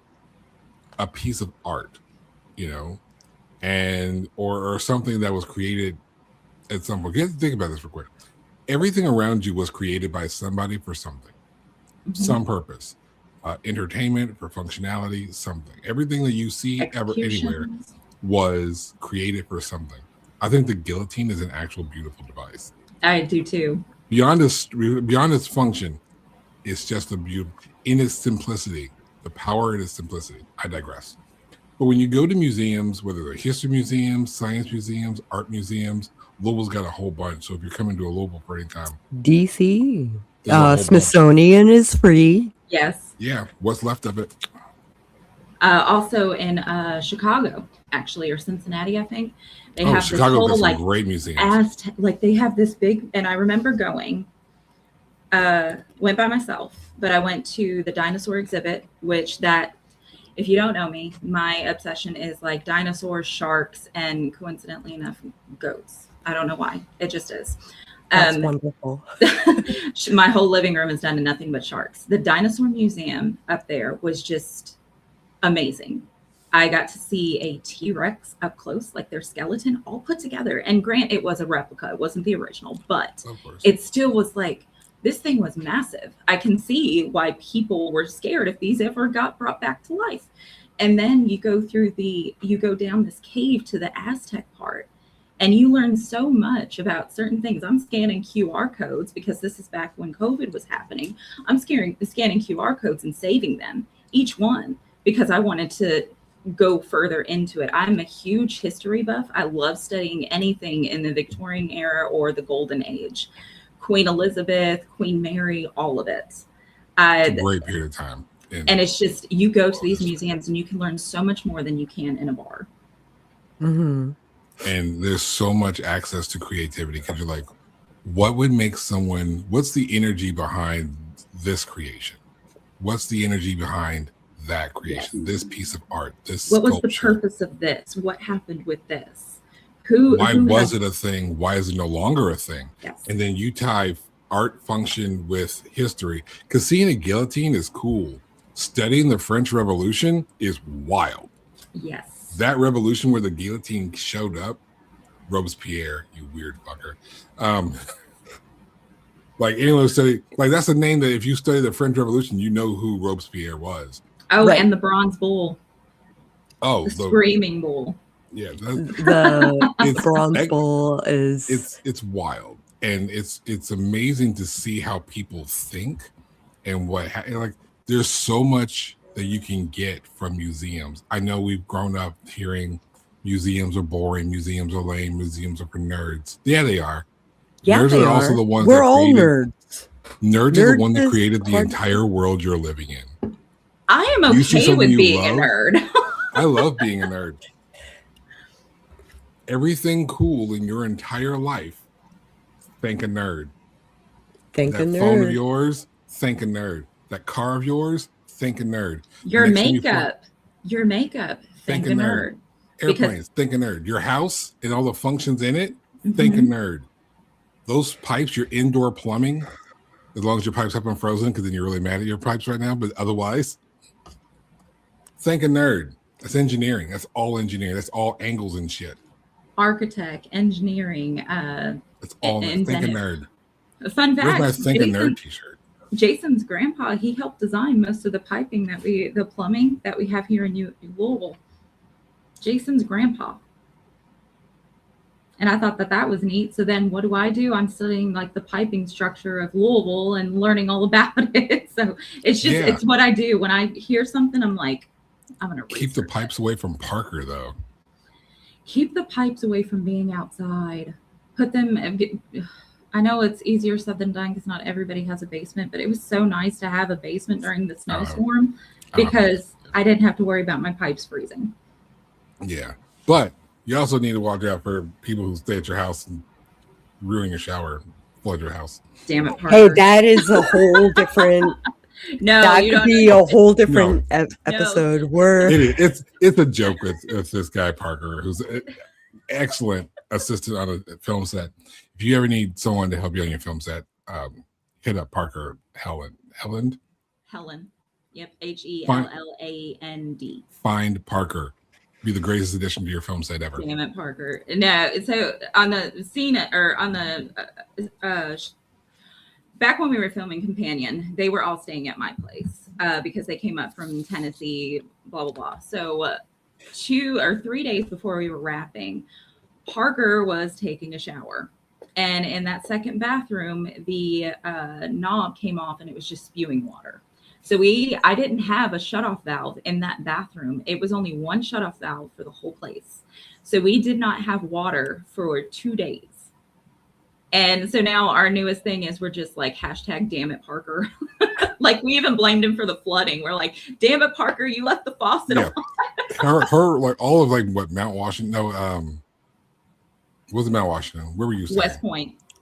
a piece of art, you know, and or something that was created at some point. Think about this real quick. Everything around you was created by somebody for something, some purpose. Entertainment, for functionality, something. Everything that you see ever anywhere was created for something. I think the guillotine is an actual beautiful device. I do too. Beyond its function, it's just a beauty in its simplicity. The power in its simplicity. I digress. But when you go to museums, whether they're history museums, science museums, art museums, Louisville's got a whole bunch. So if you're coming to a Louisville for any time, DC, Smithsonian is free. Yes. Yeah. What's left of it? Also in Chicago, actually, or Cincinnati, I think. They have Chicago, this whole, like, great museums. Like, they have this big, and I remember going, went by myself, but I went to the dinosaur exhibit, which that, if you don't know me, my obsession is like dinosaurs, sharks, and coincidentally enough, goats. I don't know why. It just is. That's wonderful. My whole living room is done to nothing but sharks. The dinosaur museum up there was just amazing. I got to see a T-Rex up close, like their skeleton all put together. And grant, it was a replica. It wasn't the original, but it still was like, this thing was massive. I can see why people were scared if these ever got brought back to life. And then you go down this cave to the Aztec part, and you learn so much about certain things. I'm scanning QR codes because this is back when COVID was happening. I'm scanning QR codes and saving them, each one, because I wanted to go further into it. I'm a huge history buff. I love studying anything in the Victorian era or the Golden Age. Queen Elizabeth, Queen Mary, all of it. It's a great period of time. And it's just, you go to these museums and you can learn so much more than you can in a bar. Mm-hmm. And there's so much access to creativity because you're like, what's the energy behind this creation? What's the energy behind that creation? This piece of art, this What sculpture. was the purpose of this? What happened with this? Why was it a thing? Why is it no longer a thing? Yes. And then you tie art function with history. Because seeing a guillotine is cool. Studying the French Revolution is wild. Yes. That revolution where the guillotine showed up, Robespierre, you weird fucker. Like anyone study, like that's a name that if you study the French Revolution, you know who Robespierre was. Oh, Right. and the bronze bull. Oh, The screaming bull. Yeah, The bronze bull is it's wild, and it's amazing to see how people think and like. There's so much that you can get from museums. I know we've grown up hearing museums are boring, museums are lame, museums are for nerds. Yeah, they are. yeah, Nerds they are also are. the ones We're that all created, nerds. Nerds are the one that is created the hard- entire world you're living in. I am You see okay something with you being love? a nerd. I love being a nerd. Everything cool in your entire life, thank a nerd. Thank That a phone of nerd. yours, thank a nerd. That car of yours, thank a nerd. Your Next time you makeup, thank a nerd. Airplanes, think a nerd. Your house and all the functions in it, think a Mhm. nerd. Those pipes, your indoor plumbing, as long as your pipes haven't frozen, because then you're really mad at your pipes right now. But otherwise, think a nerd. That's engineering. That's all engineering. That's all angles and shit. Architect, engineering. That's all. Think a inventive. nerd. Fun Where's my fact: think a nerd t-shirt? Jason's grandpa, he helped design most of the piping the plumbing that we have here in Louisville. Jason's grandpa. And I thought that was neat. So then what do? I'm studying like the piping structure of Louisville and learning all about it. So it's just, it's what I do. When I hear something, I'm like, I'm going to keep the pipes away from Parker though. Keep the pipes away from being outside. Put them, I know it's easier said than done because not everybody has a basement, but it was so nice to have a basement during the snowstorm because I didn't have to worry about my pipes freezing. Yeah. But you also need to watch out for people who stay at your house and ruin your shower, flood your house. Damn it, Parker. Hey, that is a whole different. No, that you could don't be a understand. whole different episode. Where It's a joke with this guy Parker, who's an excellent assistant on a film set. If you ever need someone to help you on your film set, hit up Parker Helen. Yep, HELLAND. Find Parker. Be the greatest addition to your film set ever. Damn it, Parker. No, so on the scene or on the back when we were filming Companion, they were all staying at my place because they came up from Tennessee, blah blah blah. So 2 or 3 days before we were wrapping, Parker was taking a shower, and in that second bathroom, the knob came off and it was just spewing water. So I didn't have a shutoff valve in that bathroom. It was only one shutoff valve for the whole place. So we did not have water for 2 days. And so now our newest thing is we're just like hashtag damn it, Parker. Like we even blamed him for the flooding. We're like, damn it, Parker, you left the faucet on. her like all of like what Mount Washington, no, it wasn't Mount Washington. Where were you staying?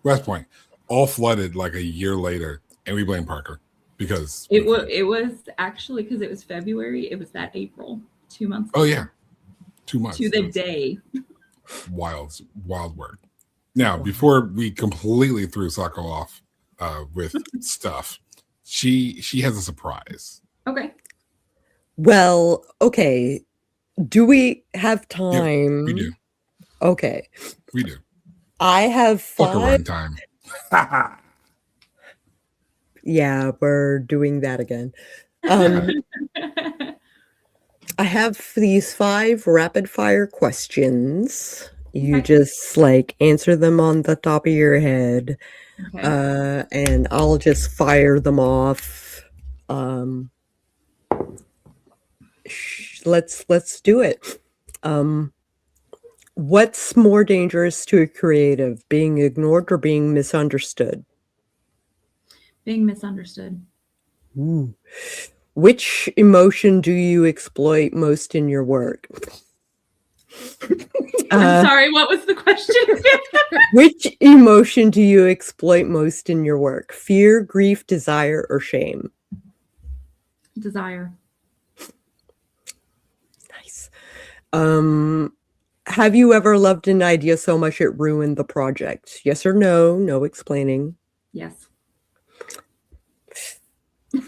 West Point. All flooded like a year later. And we blame Parker. Because it was actually because it was February. It was that April, 2 months. Oh yeah, 2 months to the day. Wild word. Now, before we completely threw Sako off with stuff, she has a surprise. Okay. Well, okay. Do we have time? Yeah, we do. Okay. We do. I have 5. Fuck time. Yeah, we're doing that again. I have these 5 rapid fire questions. You just like answer them on the top of your head. Okay. And I'll just fire them off. Let's do it. What's more dangerous to a creative, being ignored or being misunderstood? Being misunderstood. Ooh. Which emotion do you exploit most in your work? I'm sorry, what was the question? Which emotion do you exploit most in your work? Fear, grief, desire, or shame? Desire. Nice. Have you ever loved an idea so much it ruined the project? Yes or no? No explaining. Yes.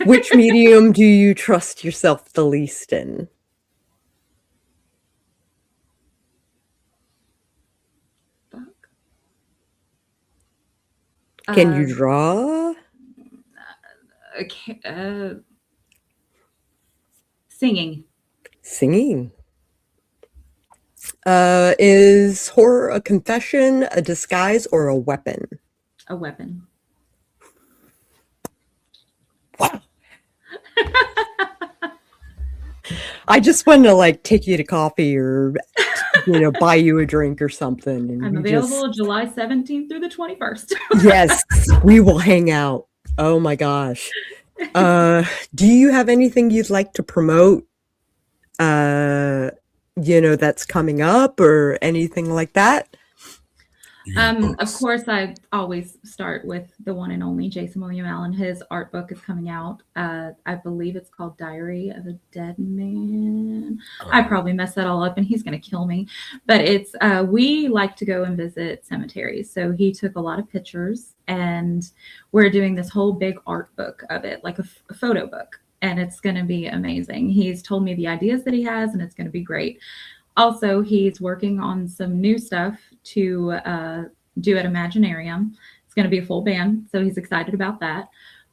Which medium do you trust yourself the least in? Fuck. Can you draw? Singing. Singing. Is horror a confession, a disguise, or a weapon? A weapon. Wow. I just wanted to like take you to coffee or buy you a drink or something. And I'm available July 17th through the 21st. Yes, we will hang out. Oh my gosh. Do you have anything you'd like to promote? That's coming up or anything like that? Of course, I always start with the one and only Jason William Allen. His art book is coming out. I believe it's called Diary of a Dead Man. I probably messed that all up and he's going to kill me. But it's we like to go and visit cemeteries. So he took a lot of pictures and we're doing this whole big art book of it, like a photo book. And it's going to be amazing. He's told me the ideas that he has and it's going to be great. Also, he's working on some new stuff to do at Imaginarium. It's going to be a full band, so he's excited about that.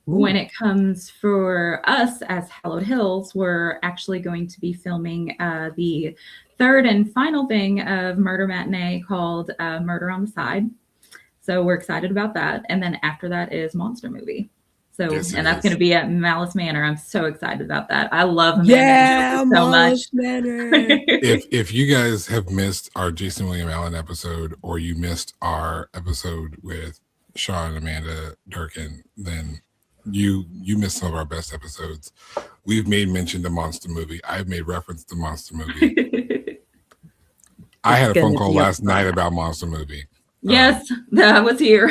Ooh. When it comes for us as Hallowed Hills, we're actually going to be filming the 3rd and final thing of Murder Matinee called Murder on the Side. So we're excited about that. And then after that is Monster Movie. So, yes, and that's going to be at Malice Manor. I'm so excited about that. I love Amanda so Malice much. Manor. if you guys have missed our Jason William Allen episode or you missed our episode with Sean and Amanda Durkin, then you missed some of our best episodes. We've made mention to Monster Movie. I've made reference to Monster Movie. I had a phone gonna call be a last night blast. about Monster Movie. Yes, that was here.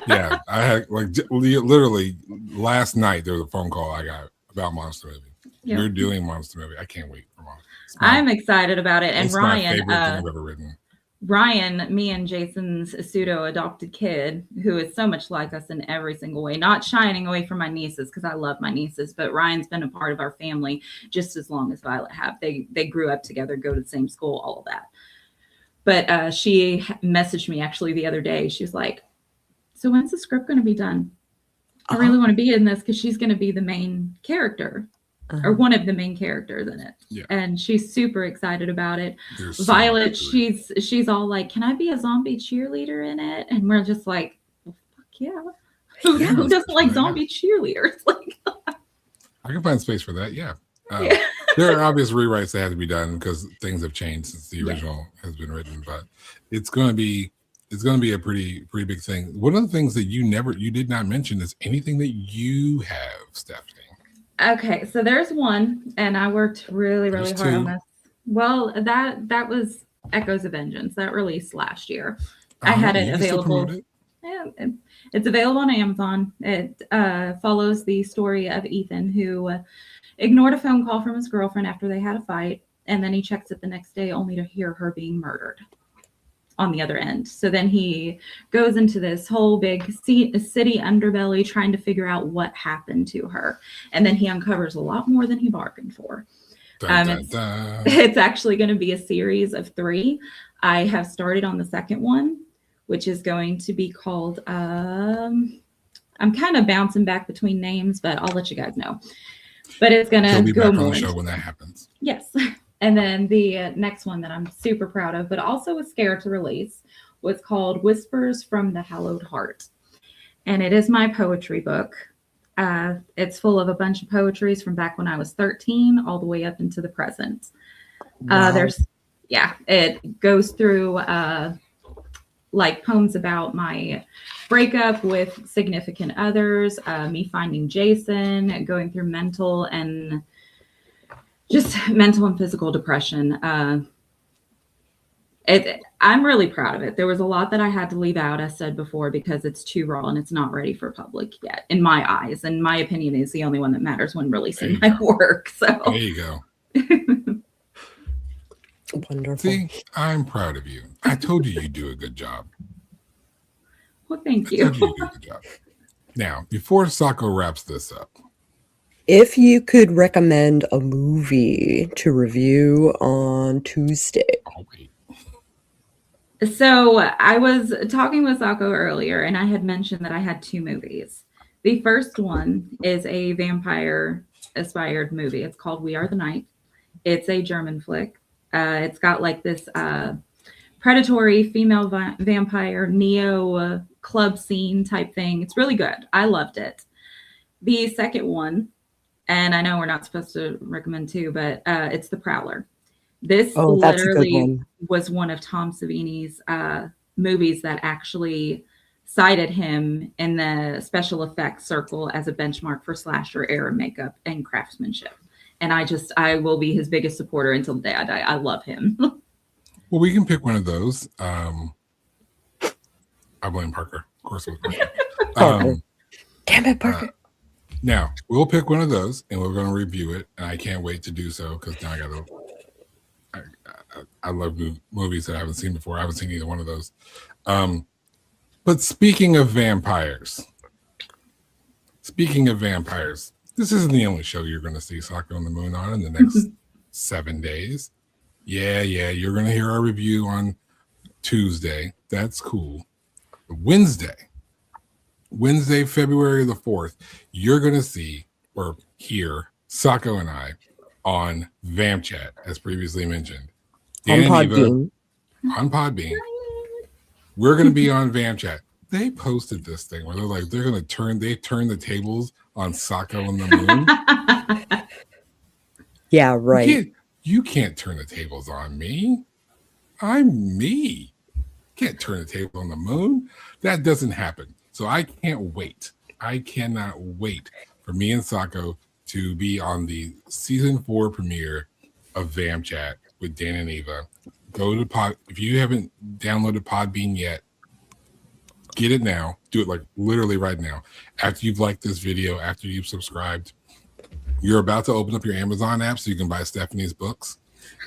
Yeah, I had literally last night there was a phone call I got about Monster Movie. Yep. We're doing Monster Movie. I can't wait for Monster. I'm excited about it. And It's Ryan, my favorite thing I've ever written. Ryan, me and Jason's pseudo adopted kid, who is so much like us in every single way, not shining away from my nieces because I love my nieces, but Ryan's been a part of our family just as long as Violet have. They grew up together, go to the same school, all of that. But she messaged me actually the other day. She was like, "So when's the script going to be done? I really want to be in this because she's going to be the main character." Or one of the main characters in it. Yeah. And she's super excited about it. There's so Violet, much to it. she's all like, "Can I be a zombie cheerleader in it?" And we're just like, well, fuck yeah. Who doesn't like zombie cheerleaders? Like, I can find space for that. Yeah. yeah. There are obvious rewrites that have to be done because things have changed since the original has been written, but it's going to be a pretty big thing. One of the things that you did not mention is anything that you have, Stephanie. Okay, so there's one, and I worked really hard on this. Well, that was Echoes of Vengeance that released last year. I had it available. Yeah, it's available on Amazon. It follows the story of Ethan, who ignored a phone call from his girlfriend after they had a fight, and then he checks it the next day only to hear her being murdered on the other end. So then he goes into this whole big city underbelly trying to figure out what happened to her. And then he uncovers a lot more than he bargained for. It's actually going to be a series of 3. I have started on the second one, which is going to be called, I'm kind of bouncing back between names, but I'll let you guys know. But it's going to go back more on the show when that happens. Yes. And then the next one that I'm super proud of, but also was scared to release, was called Whispers from the Hallowed Heart. And it is my poetry book. It's full of a bunch of poetries from back when I was 13 all the way up into the present. Wow. It goes through like poems about my breakup with significant others, me finding Jason, going through mental and physical depression. I'm really proud of it. There was a lot that I had to leave out, as said before, because it's too raw and it's not ready for public yet, in my eyes. And my opinion is the only one that matters when releasing my work. So there you go. Wonderful. See, I'm proud of you. I told you do a good job. Well, thank you. I told you do a good job. Now, before Sako wraps this up, if you could recommend a movie to review on Tuesday. I'll wait. So I was talking with Sako earlier, and I had mentioned that I had 2 movies. The first one is a vampire-inspired movie. It's called We Are the Night. It's a German flick. It's got like this predatory female vampire neo club scene type thing. It's really good. I loved it. The second one, and I know we're not supposed to recommend 2, but it's The Prowler. This literally was one of Tom Savini's movies that actually cited him in the special effects circle as a benchmark for slasher era makeup and craftsmanship. And I will be his biggest supporter until the day I die. I love him. Well, we can pick one of those. I blame Parker. Of course, it was Parker. Damn it, Parker. Now, we'll pick one of those, and we're going to review it. And I can't wait to do so, because now I love movies that I haven't seen before. I haven't seen either one of those. But speaking of vampires, this isn't the only show you're going to see Sako and the Moon on in the next 7 days. Yeah, you're going to hear our review on Tuesday. That's cool. Wednesday, February the 4th, you're going to see or hear Sako and I on Vamp Chat, as previously mentioned. On Podbean. On Podbean. We're going to be on Vamp Chat. They posted this thing where they're going to turn the tables on Sako and the Moon. Yeah, right. You can't turn the tables on me. I'm me. Can't turn the table on the Moon. That doesn't happen. So I can't wait. I cannot wait for me and Sako to be on the season 4 premiere of Vamp Chat with Dan and Eva. go to Pod. If you haven't downloaded Podbean yet, get it now. Do it like literally right now. After you've liked this video, after you've subscribed, you're about to open up your Amazon app so you can buy Stephanie's books.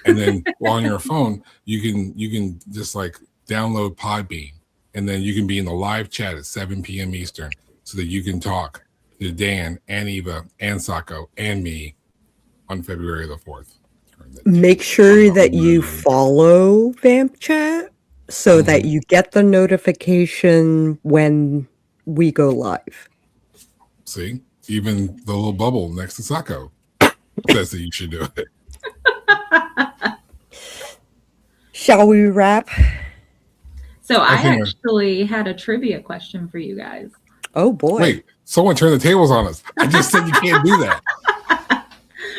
And then on your phone, you can just like download Podbean, and then you can be in the live chat at 7 p.m. Eastern so that you can talk to Dan and Eva and Sako and me on February the 4th. Make sure that you follow Vamp Chat so that you get the notification when we go live. See, even the little bubble next to Sako says that you should do it. Shall we wrap? So I actually had a trivia question for you guys. Oh boy. Wait, someone turned the tables on us. I just said you can't do that.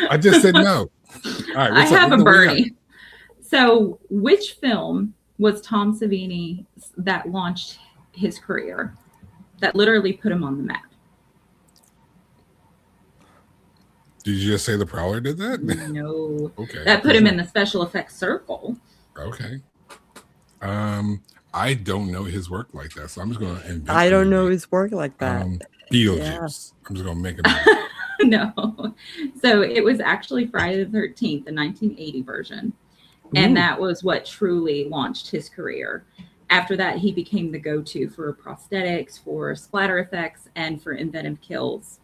I just said no. All right, I have a Bernie. So which film was Tom Savini that launched his career, that literally put him on the map? Did you just say The Prowler did that? No. Okay. That put him in the special effects circle. Okay. I don't know his work like that, so I'm just going to invent. I don't know his work like that. Beetlejuice. Yeah. I'm just going to make it. No. So it was actually Friday the 13th, the 1980 version. And that was what truly launched his career. After that, he became the go-to for prosthetics, for splatter effects, and for inventive kills.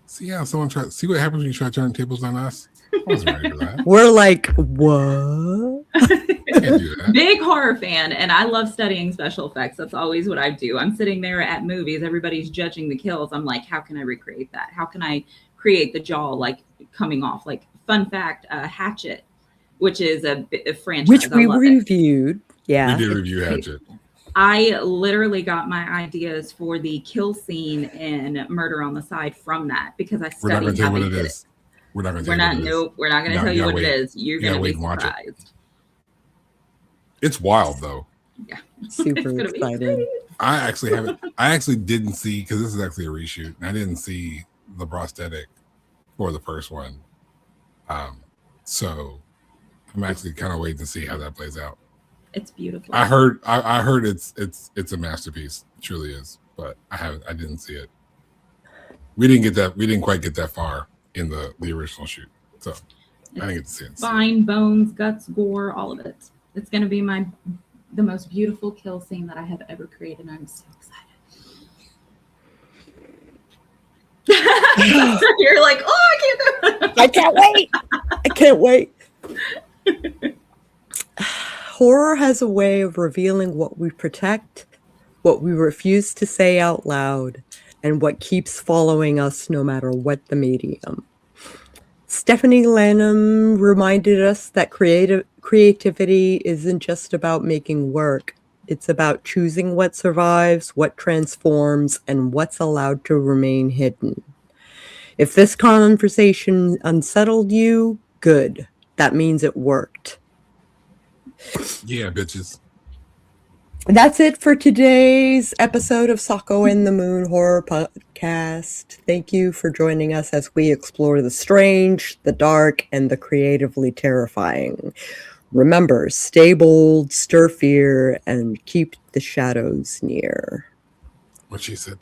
See how someone tries. See what happens when you try turning tables on us? I wasn't ready for that. We're like, what? Can't do that. Big horror fan, and I love studying special effects. That's always what I do. I'm sitting there at movies, everybody's judging the kills. I'm like, how can I recreate that? How can I create the jaw like coming off? Like, fun fact, Hatchet, which is a franchise, which we reviewed. Yeah, we did review Hatchet. I literally got my ideas for the kill scene in Murder on the Side from that, because I studied how they did it. We're not going to tell you what it is. Nope, we're not going to tell you what it is. You're going to be surprised. It's wild, though. Yeah. Super exciting. I actually haven't. I actually didn't see, because this is actually a reshoot. I didn't see the prosthetic for the first one. So I'm actually kind of waiting to see how that plays out. It's beautiful. I heard it's a masterpiece. It truly is. But I didn't see it. We didn't quite get that far in the original shoot. So I didn't get to see it. Spine, bones, guts, gore, all of it. It's going to be the most beautiful kill scene that I have ever created. I'm so excited. You're like, oh, I can't do it. I can't wait. I can't wait. Horror has a way of revealing what we protect, what we refuse to say out loud, and what keeps following us no matter what the medium. Stephanie Lanham reminded us that creativity isn't just about making work. It's about choosing what survives, what transforms, and what's allowed to remain hidden. If this conversation unsettled you, good. That means it worked. Yeah, bitches. That's it for today's episode of Sako and the Moon Horror Podcast. Thank you for joining us as we explore the strange, the dark, and the creatively terrifying. Remember, stay bold, stir fear, and keep the shadows near. What she said.